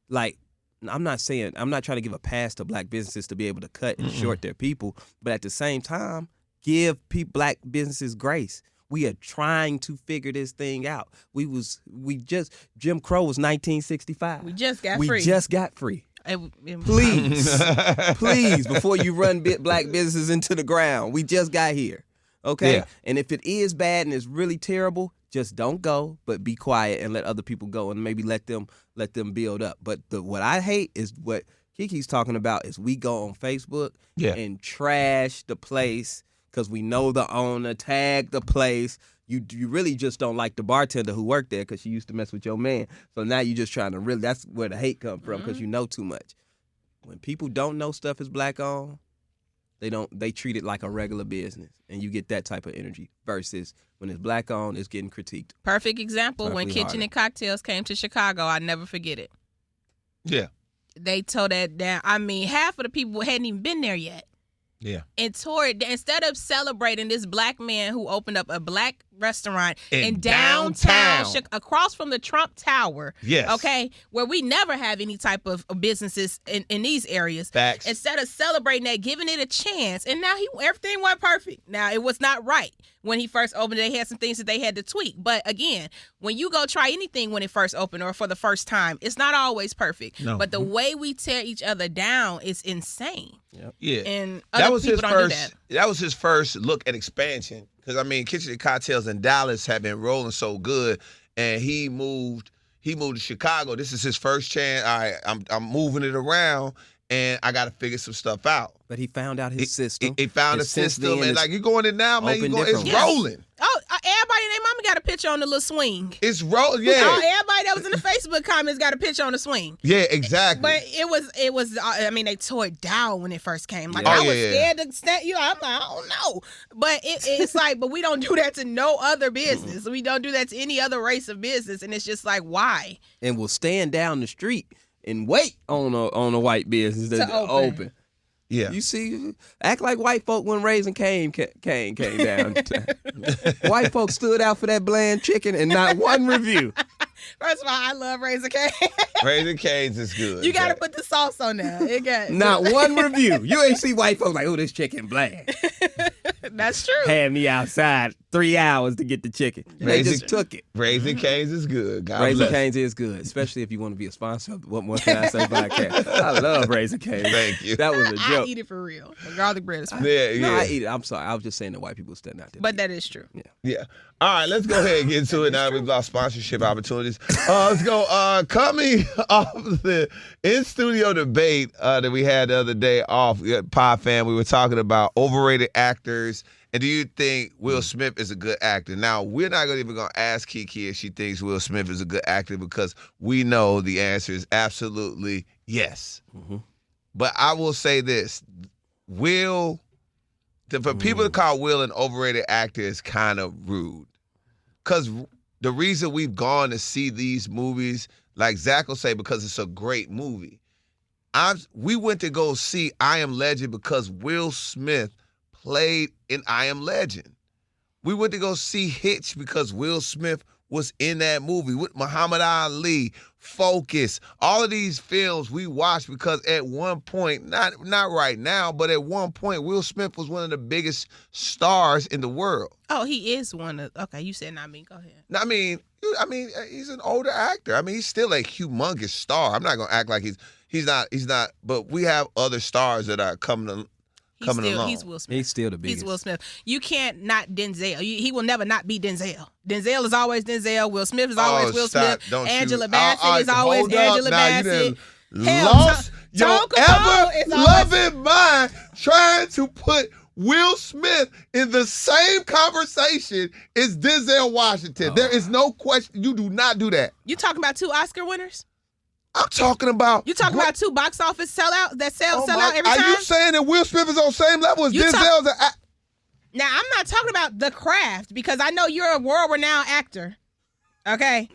Like, I'm not trying to give a pass to black businesses to be able to cut and short their people, but at the same time, give black businesses grace. We are trying to figure this thing out. Jim Crow was 1965. We just got free. We just got free. Please, before you run black businesses into the ground, we just got here. Okay? Yeah. And if it is bad and it's really terrible, just don't go, but be quiet and let other people go and maybe let them build up. But what I hate is what KeKe's talking about is we go on Facebook and trash the place because we know the owner, tag the place. You really just don't like the bartender who worked there because she used to mess with your man. So now you're just trying to really, that's where the hate comes from because you know too much. When people don't know stuff is black owned, they treat it like a regular business, and you get that type of energy versus when it's black owned, it's getting critiqued. Perfect example, when Kitchen and Cocktails came to Chicago, I never forget it. Yeah. They tore that down. I mean, half of the people hadn't even been there yet. Yeah. And tore it down. Instead of celebrating this black man who opened up a black restaurant in downtown across from the Trump Tower. Yes. Okay. Where we never have any type of businesses in these areas. Facts. Instead of celebrating that, giving it a chance. And now everything went perfect. Now, it was not right. When he first opened it, they had some things that they had to tweak. But again, when you go try anything when it first opened or for the first time, it's not always perfect. No. But the way we tear each other down is insane. Yep. Yeah. And other people don't do that. That was his first look at expansion. Because, I mean, Kitchen and Cocktails in Dallas have been rolling so good. And he moved to Chicago. This is his first chance. All right, I'm moving it around. And I got to figure some stuff out. But he found out his system. He found a system. And like, you're going in now, man. It's rolling. Oh, everybody and their mama got a picture on the little swing. It's rolling, yeah. Everybody that was in the Facebook comments got a picture on the swing. Yeah, exactly. But it was. I mean, they tore it down when it first came. Like, I was scared to stand you. I'm like, I don't know. But it's like, but we don't do that to no other business. We don't do that to any other race of business. And it's just like, why? And we'll stand down the street and wait on a white business to open. Yeah, you see, act like white folk when Raising Cane came down. White folks stood out for that bland chicken and not one review. First of all, I love Raising Cane. Raising Cane's is good. You got to put the sauce on there. It got not one review. You ain't see white folks like, oh, this chicken bland. That's true. Had me outside 3 hours to get the chicken. They just took it. Raising Cane's is good. Raising Cane's is good, especially if you want to be a sponsor. What more can I say about Cane's? I love Raising Cane's. Thank you. That was a joke. I eat it for real. The garlic bread is fine. Yeah. No, I eat it. I'm sorry. I was just saying that white people stand out there. But that is true. Yeah. All right, let's go ahead and get into it now. We've lost sponsorship opportunities. Let's go. Coming off the in-studio debate that we had the other day off Pod Fam, we were talking about overrated actors. And do you think Will Smith is a good actor? Now, we're not even going to ask KeKe if she thinks Will Smith is a good actor because we know the answer is absolutely yes. Mm-hmm. But I will say this. For people to call Will an overrated actor is kind of rude. Because the reason we've gone to see these movies, like Zach will say, because it's a great movie. We went to go see I Am Legend because Will Smith played in I Am Legend. We went to go see Hitch because Will Smith was in that movie with Muhammad Ali, Focus. All of these films we watched because at one point, not right now, but at one point, Will Smith was one of the biggest stars in the world. Oh, he is one of. Okay, you said not me. Go ahead. I mean, he's an older actor. I mean, he's still a humongous star. I'm not gonna act like he's not. But we have other stars that are coming along. He's Will Smith. He's still the biggest. He's Will Smith. You can't not Denzel. He will never not be Denzel. Denzel is always Denzel. Will Smith is always Will Smith. Angela Bassett is always Angela Bassett. Lost your ever-loving mind trying to put Will Smith in the same conversation as Denzel Washington. There is no question. You do not do that. You talking about 2 Oscar winners? I'm talking about. You talking about 2 box office sellout that sell out every time? Are you saying that Will Smith is on the same level as Denzel? Now, I'm not talking about the craft because I know you're a world-renowned actor. Okay?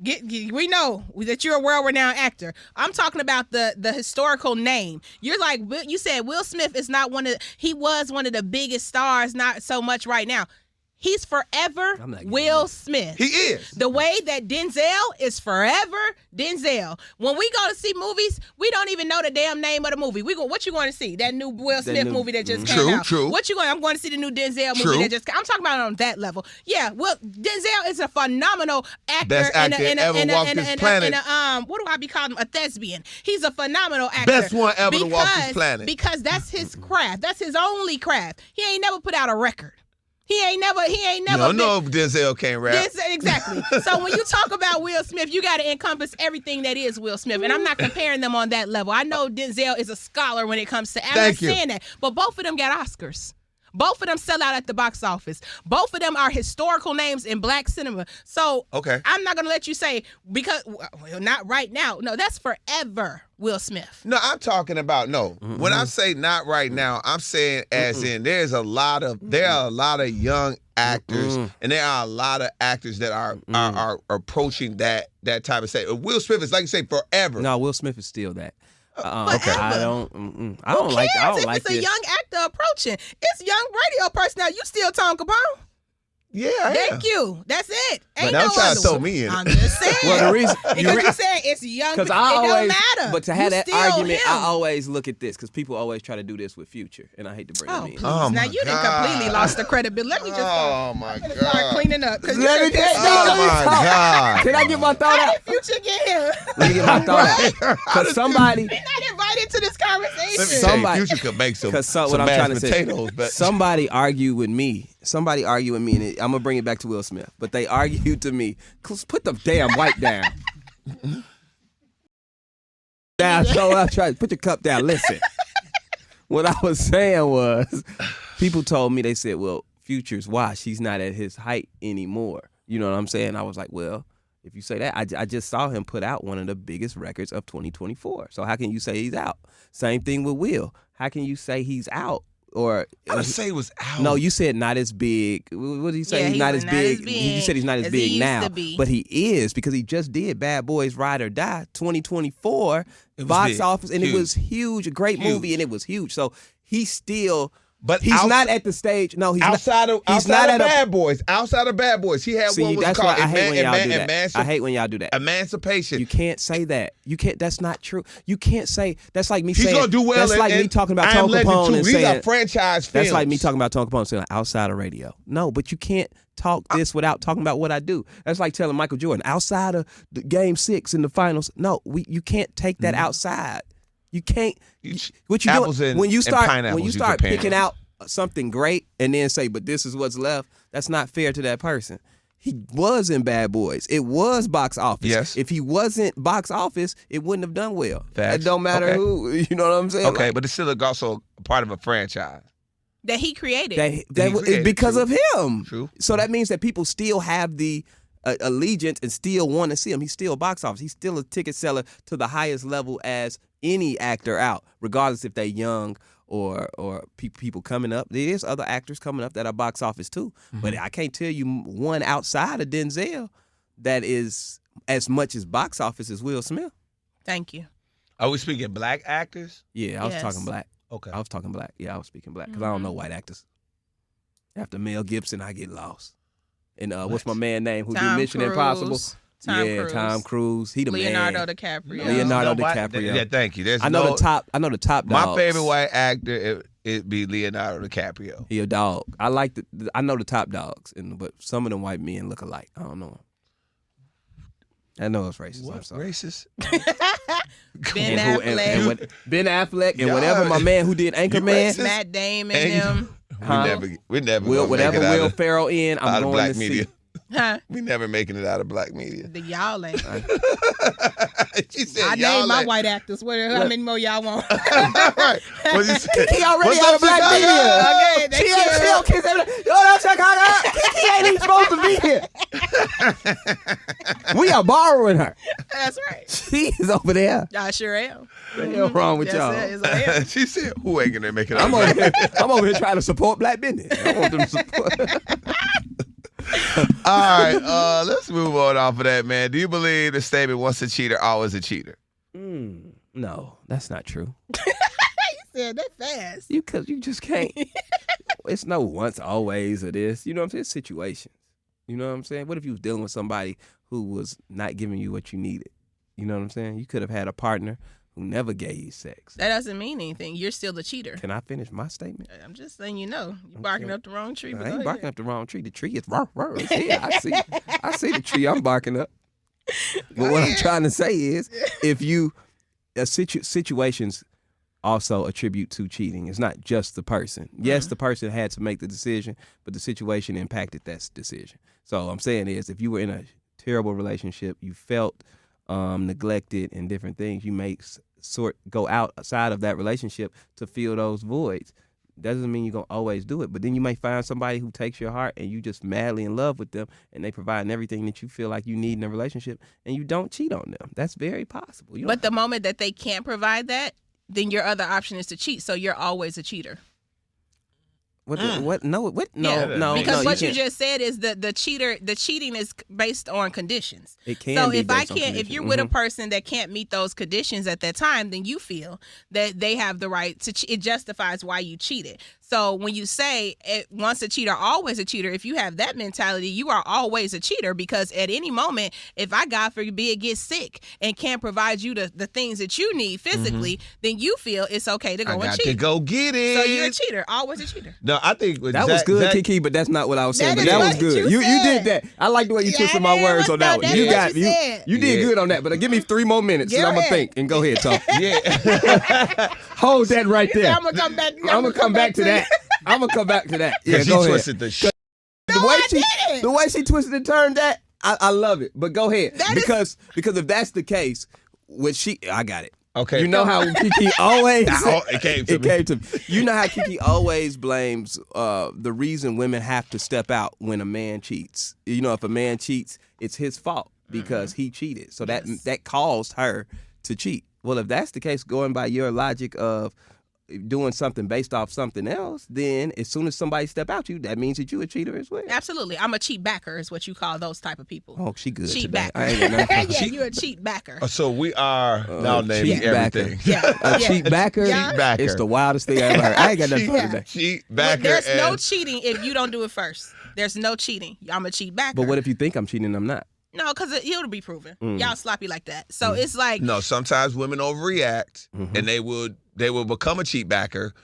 We know that you're a world-renowned actor. I'm talking about the historical name. You're like, you said Will Smith is not he was one of the biggest stars, not so much right now. He's forever Will Smith. He is. The way that Denzel is forever Denzel. When we go to see movies, we don't even know the damn name of the movie. What you going to see? That new Will Smith movie that just came out. True. What you going? I'm going to see the new Denzel movie that just. I'm talking about it on that level. Yeah. Well, Denzel is a phenomenal actor. Best actor ever walked this planet. What do I be calling him? A thespian. He's a phenomenal actor. Best one ever to walk this planet. Because that's his craft. That's his only craft. He ain't never put out a record. He ain't never. You don't know if Denzel can't rap. Exactly. So when you talk about Will Smith, you got to encompass everything that is Will Smith. And I'm not comparing them on that level. I know Denzel is a scholar when it comes to. I'm not saying that. But both of them got Oscars. Both of them sell out at the box office. Both of them are historical names in black cinema. So I'm not going to let you say, because, well, not right now. No, that's forever Will Smith. No, I'm talking about, when I say not right now, I'm saying as in there are a lot of young actors and there are a lot of actors that are approaching that type of say. Will Smith is, like you say, forever. No, Will Smith is still that. I don't like it's a young actor approaching. It's young radio personality. You still Tom Kapone? Yeah, I am. Thank you. That's it. Ain't no trying other to throw one. me in. I'm just saying. Well, the reason because you said it's young, it don't matter. But to have that argument, I always look at this because people always try to do this with Future, and I hate to bring them in. Please. Now you done completely lost the credibility. Let me just start cleaning up. Let me God. Can I get my thought out? How did Future get here? Let me get my thought out. Because somebody. They're not invited to this conversation. Future could make some mashed potatoes. But somebody argued with me. And I'm going to bring it back to Will Smith. But they argued to me, put the damn wipe down. So I tried, put your cup down. Listen. What I was saying was, people told me, they said, well, Future's washed. He's not at his height anymore. You know what I'm saying? I was like, well, if you say that, I just saw him put out one of the biggest records of 2024. So how can you say he's out? Same thing with Will. How can you say he's out? Or I would say he was out. No, you said not as big. What did you say? Yeah, he's not as big. You said he's not as big now, but he is because he just did Bad Boys Ride or Die 2024 box office, and it was huge, a great movie, and it was huge. So he's still. But he's not at the stage. No, he's outside of Bad Boys. Outside of Bad Boys, he had one was called I hate when y'all do that. Emancipation. You can't say that. You can't. That's not true. You can't say. That's like me He's saying. He's gonna do well. That's like me talking about Tom Kapone and These saying. are franchise films. That's like me talking about Tom Kapone saying outside of radio. No, but you can't talk this without talking about what I do. That's like telling Michael Jordan outside of the Game 6 in the finals. No, you can't take that outside. You can't. What you doing when you start picking out something great and then say, but this is what's left, that's not fair to that person. He was in Bad Boys. It was box office. Yes. If he wasn't box office, it wouldn't have done well. Facts. It don't matter who, you know what I'm saying? Okay, but it's still also a part of a franchise. That he created. It's because of him. True. So that means that people still have the allegiance and still want to see him. He's still box office. He's still a ticket seller to the highest level as any actor out, regardless if they're young or people coming up. There's other actors coming up that are box office too. But I can't tell you one outside of Denzel that is as much as box office as Will Smith. Thank you. Are we speaking black actors? Yeah, I was talking black. Okay. I was talking black. Yeah, I was speaking black because I don't know white actors. After Mel Gibson, I get lost. And what's my man name who did Mission Impossible? Tom Cruise. He the Leonardo man. DiCaprio. Leonardo DiCaprio. Yeah, thank you. I know the top dogs. My favorite white actor it'd be Leonardo DiCaprio. He a dog. I like I know the top dogs, but some of them white men look alike. I don't know. I know it's racist. What? I'm sorry. Racist? Ben Affleck. Ben Affleck and whatever my man who did Anchorman. Matt Damon and them. We never whatever Will Ferrell in, I'm going black to media. see. Huh? We never making it out of black media. The y'all ain't. She said, I named my white actors. How many more y'all want? Right. What you said? KeKe already out of black media. Okay, She don't kiss everything. Yo, that's Chicago. KeKe ain't even supposed to be here. We are borrowing her. That's right. She is over there. I sure am. What the hell wrong with y'all? She said, who ain't gonna make it out? I'm over here trying to support black business. I want them to support. All right, let's move on off of that, man. Do you believe the statement, once a cheater, always a cheater? No, that's not true. You said that fast. You just can't. It's no once, always, or this. You know what I'm saying? It's situations. You know what I'm saying? What if you was dealing with somebody who was not giving you what you needed? You know what I'm saying? You could have had a partner who never gave you sex. That doesn't mean anything. You're still the cheater. Can I finish my statement? I'm just saying, you're barking up the wrong tree. I ain't barking up the wrong tree. The tree is yeah, I see the tree I'm barking up. But what I'm trying to say is, if you situations also attribute to cheating. It's not just the person. Yes, the person had to make the decision, but the situation impacted that decision. So I'm saying is, if you were in a terrible relationship, you felt neglected and different things, you may go outside of that relationship to fill those voids. Doesn't mean you're going to always do it, but then you may find somebody who takes your heart and you just madly in love with them and they provide everything that you feel like you need in a relationship and you don't cheat on them. That's very possible. But the moment that they can't provide that, then your other option is to cheat. So you're always a cheater. What? No. Because what you just said is the cheating is based on conditions. It can. So be if based on conditions. if you're with a person that can't meet those conditions at that time, then you feel that they have the right to. It justifies why you cheated. So when you say once a cheater, always a cheater, if you have that mentality, you are always a cheater, because at any moment, if I, God forbid, get sick and can't provide you the things that you need physically, then you feel it's okay to go and cheat. To go get it. So you're a cheater, always a cheater. No, I think that was good, KeKe, but that's not what I was saying. But that was good. You did that. I like the way you twisted my words on that one. You did good on that. But give me 3 more minutes and I'm gonna think and go ahead, Tom. Yeah. Hold that right there. I'm gonna come back. I'm gonna come back to that. I'm gonna come back to that. Yeah, go ahead. The way she twisted and turned that, I love it. But go ahead, because if that's the case, I got it. Okay. You know how KeKe always it came to me. You know how KeKe always blames the reason women have to step out when a man cheats. You know, if a man cheats, it's his fault because he cheated. So that caused her to cheat. Well, if that's the case, going by your logic of doing something based off something else, then as soon as somebody step out you, that means that you a cheater as well. Absolutely. I'm a cheat backer is what you call those type of people. Oh, she good. Cheat today. backer. I ain't got nothing. You're a cheat backer. So we are now naming everything. A cheat backer? Cheat backer. It's the wildest thing I ever heard. I ain't got nothing for today. Cheat backer. There's no cheating if you don't do it first. There's no cheating. I'm a cheat backer. But what if you think I'm cheating and I'm not? No, because it'll be proven. Y'all sloppy like that. So it's like... No, sometimes women overreact and they will become a cheat backer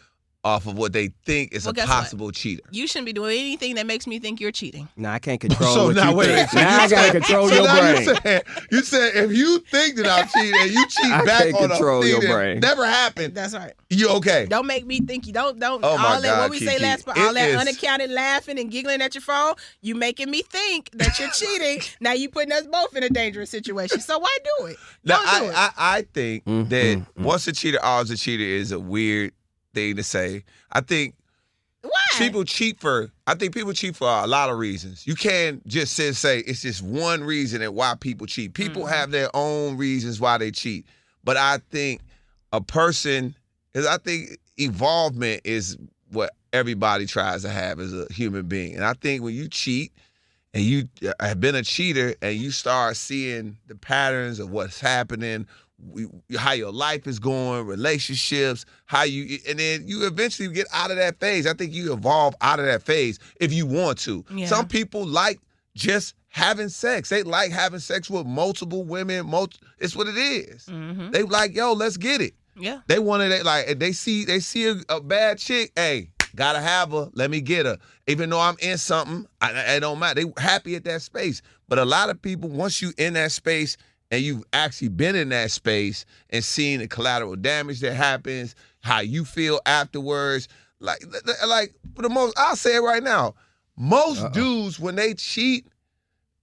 off of what they think is a possible cheater. You shouldn't be doing anything that makes me think you're cheating. No, I can't control so what now, you think. Now I gotta control your brain. You said if you think that I'm cheating and you cheat back on a thing that never happened. That's right. You okay? Don't make me think you don't. Oh my all that God, what we say KeKe. last, all that unaccounted laughing and giggling at your phone. You making me think that you're cheating. Now you putting us both in a dangerous situation. So why do it? Now I think that once a cheater, always a cheater is a weird thing to say. I think people cheat for a lot of reasons. You can't just say it's just one reason and why people cheat. People have their own reasons why they cheat. But I think evolvement is what everybody tries to have as a human being. And I think when you cheat and you have been a cheater and you start seeing the patterns of what's happening, how your life is going, relationships, and then you eventually get out of that phase. I think you evolve out of that phase if you want to. Yeah. Some people like just having sex. They like having sex with multiple women. It's what it is. Mm-hmm. They like, let's get it. Yeah. They wanted it. Like they see a bad chick. Hey, gotta have her. Let me get her. Even though I'm in something, it don't matter. They happy at that space. But a lot of people, once you in that space, and you've actually been in that space and seen the collateral damage that happens, how you feel afterwards. Like for the most, I'll say it right now. Most dudes, when they cheat,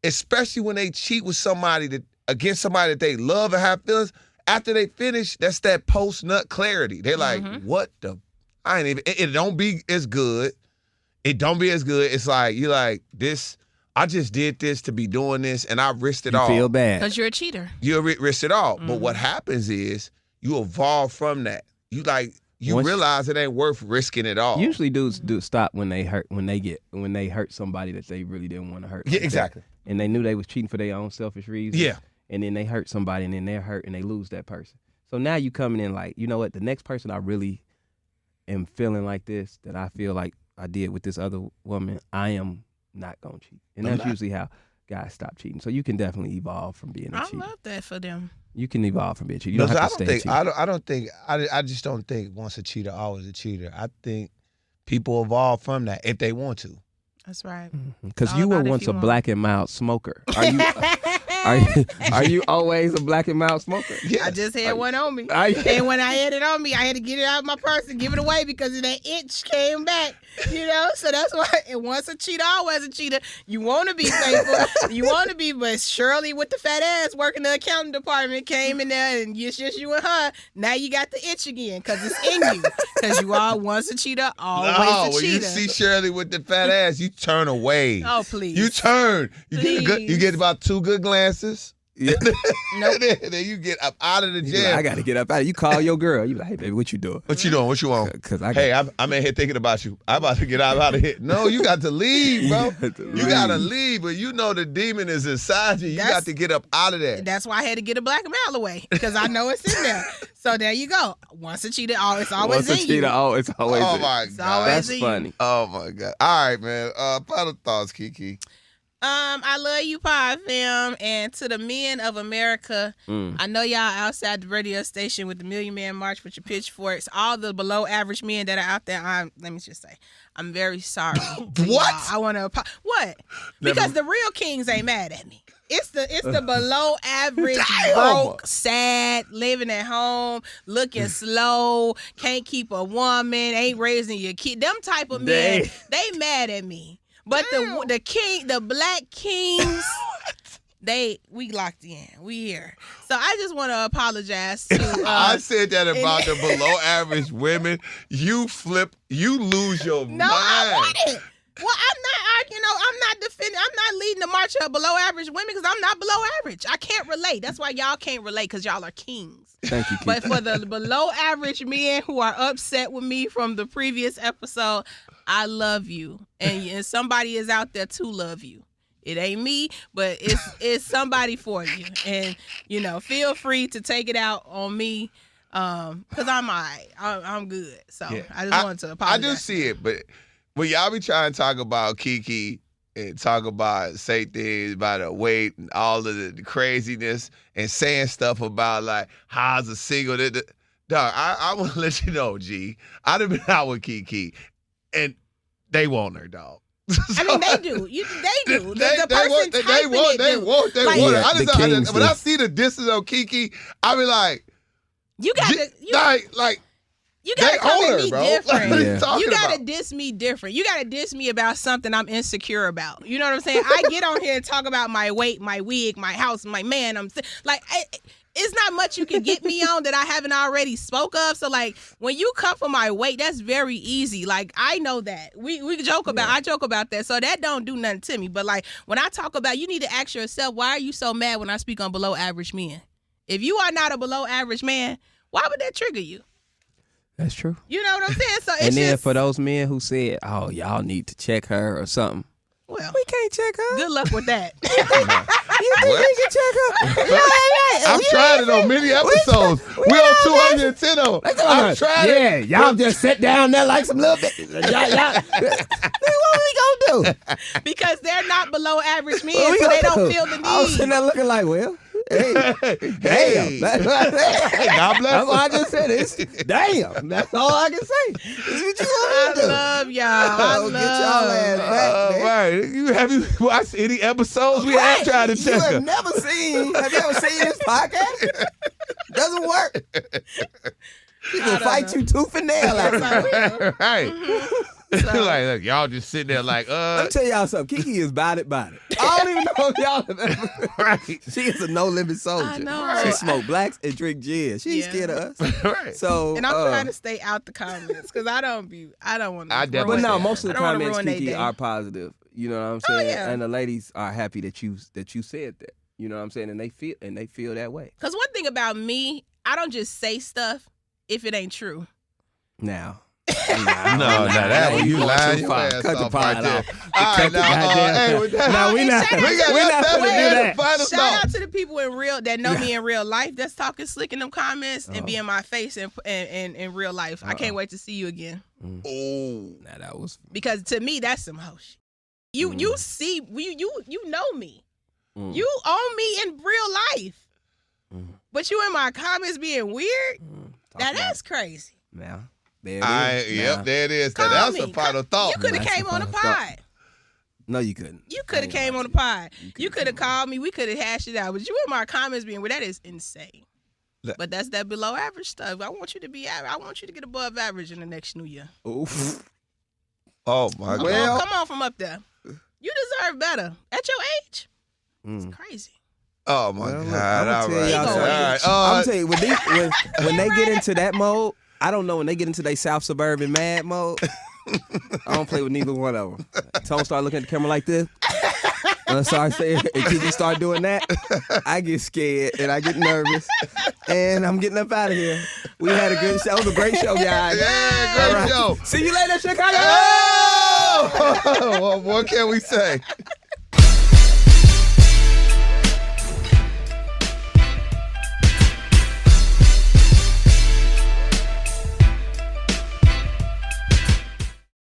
especially when they cheat with somebody against somebody that they love and have feelings, after they finish, that's that post-nut clarity. They're like, what the? It don't be as good. It don't be as good. It's like, you're like, this. I just did this to be doing this, and I risked it all. You feel bad. Because you're a cheater. You risked it all. But what happens is you evolve from that. You realize it ain't worth risking it all. Usually dudes do stop when they hurt somebody that they really didn't want to hurt. Yeah, exactly. And they knew they was cheating for their own selfish reasons. Yeah. And then they hurt somebody, and then they're hurt, and they lose that person. So now you coming in like, you know what, the next person I really am feeling like this, that I feel like I did with this other woman, I am not gonna cheat. And that's usually how guys stop cheating. So you can definitely evolve from being a cheater. I love that for them. You can evolve from being a cheater. You don't have to stay a cheater. I just don't think once a cheater, always a cheater. I think people evolve from that if they want to. That's right. Because you were once a black and mild smoker. Are you always a black and mild smoker? Yeah. I just had one on me. And when I had it on me, I had to get it out of my purse and give it away because that itch came back. So that's why. And once a cheater, always a cheater. You want to be faithful. You want to be, but Shirley with the fat ass working the accounting department came in there and it's just you and her. Now you got the itch again because it's in you. Because you are once a cheater, always a cheater. When you see Shirley with the fat ass, you turn away. Oh, please. You turn. You get about 2 good glances. Yeah. Nope. Then you get up out of the jail. Like, I got to get up out of. You call your girl. You like, hey, baby, what you doing? What you doing? What you want? I'm in here thinking about you. I'm about to get out of here. No, you got to leave, bro. You got to leave, but you know the demon is inside you. You got to get up out of there. That's why I had to get a black mile away because I know it's in there. So there you go. Once a cheater, it's always in you. It's always oh in. My God. That's funny. Oh my God. All right, man. Final thoughts, KeKe. I love you, Pod Fam, and to the men of America, I know y'all outside the radio station with the Million Man March with your pitchforks. All the below average men that are out there, let me just say, I'm very sorry. What? I want to what? Because the real kings ain't mad at me. It's the below average, broke, sad, living at home, looking slow, can't keep a woman, ain't raising your kid. Them type of men, they mad at me. But the black kings, we locked in. We here. So I just want to apologize to I said that about the below average women. You lose your mind. No, I wouldn't. Well, I'm not leading the march of below average women because I'm not below average. I can't relate. That's why y'all can't relate because y'all are kings. Thank you, KeKe. But for the below average men who are upset with me from the previous episode, I love you. And somebody is out there to love you. It ain't me, but it's somebody for you. And, feel free to take it out on me because I'm all right. I'm good. So yeah. I just wanted to apologize. I do see it, but when y'all be trying to talk about KeKe and say things about her weight and all of the craziness and saying stuff about like how's a single. Dog, I want to let you know, G. I'd have been out with KeKe, and they want her, dog. So, I mean, they do. They do. The person they want her. When I see the distance on KeKe, I be like, you got to. You gotta come at me different. You gotta diss me different. You gotta diss me about something I'm insecure about. You know what I'm saying? I get on here and talk about my weight, my wig, my house, my man. It's not much you can get me on that I haven't already spoke of. So like when you come for my weight, that's very easy. Like I know that. We joke about I joke about that. So that don't do nothing to me. But like when I talk about, you need to ask yourself, why are you so mad when I speak on below average men? If you are not a below average man, why would that trigger you? That's true. You know what I'm saying? So and then for those men who said, "Oh, y'all need to check her or something," well, we can't check her. Good luck with that. You think we can check her? I've tried it on many episodes. We're on 210 of them. I've tried it. Yeah, y'all just sit down there like some little bit. Y'all. What we gonna do? Because they're not below average men, so they don't feel the need. I was sitting there looking like, well. Hey. God bless. That's what I just said. Damn. That's all I can say. I love y'all. I love get y'all ass back, man. Right. Have you watched any episodes? We have tried to check her. Have you ever seen this podcast? Doesn't work. People fight you tooth and nail out there. Right. So. Like, look, y'all just sitting there like, Let me tell y'all something. KeKe is about it. I don't even know if y'all have ever. Right. She is a no-limit soldier. I know. She smoke blacks and drink gin. She ain't scared of us. Right. So, and I'm trying to stay out the comments because I don't want to. But no, most of the comments, KeKe, are positive. You know what I'm saying? Oh, yeah. And the ladies are happy that you said that. You know what I'm saying? And they feel that way. Because one thing about me, I don't just say stuff if it ain't true. Now. No, that one you lying your ass Cut the off right pod there. off. All right, now, we not finna do that. Shout out to the people that know me in real life that's talking slick in them comments and be in my face in real life. I can't wait to see you again. Oh, Nah, that was because to me that's some hoe shit. You see you know me. You own me in real life. But you in my comments being weird? That's crazy. Yeah. There it is. Yep, there it is. Call That's me. a final thought. You could have came on the pod. No, you couldn't. You could have came on the pod. You could have called me. We could have hashed it out. But you in my comments being weird. That is insane. But that's that below average stuff. I want you to be average. I want you to get above average in the next new year. Oof. Oh my God. Come on from up there. You deserve better. At your age? It's crazy. Oh my God! I'm gonna tell y'all. I'm tell you when they get into that mode, I don't know when they get into their South Suburban mad mode. I don't play with neither one of them. Tone start looking at the camera like this. And I start saying, and KeKe start doing that. I get scared and I get nervous, and I'm getting up out of here. We had a good show. It was a great show, guys. Yeah, great show. See you later, Chicago. Oh! What can we say?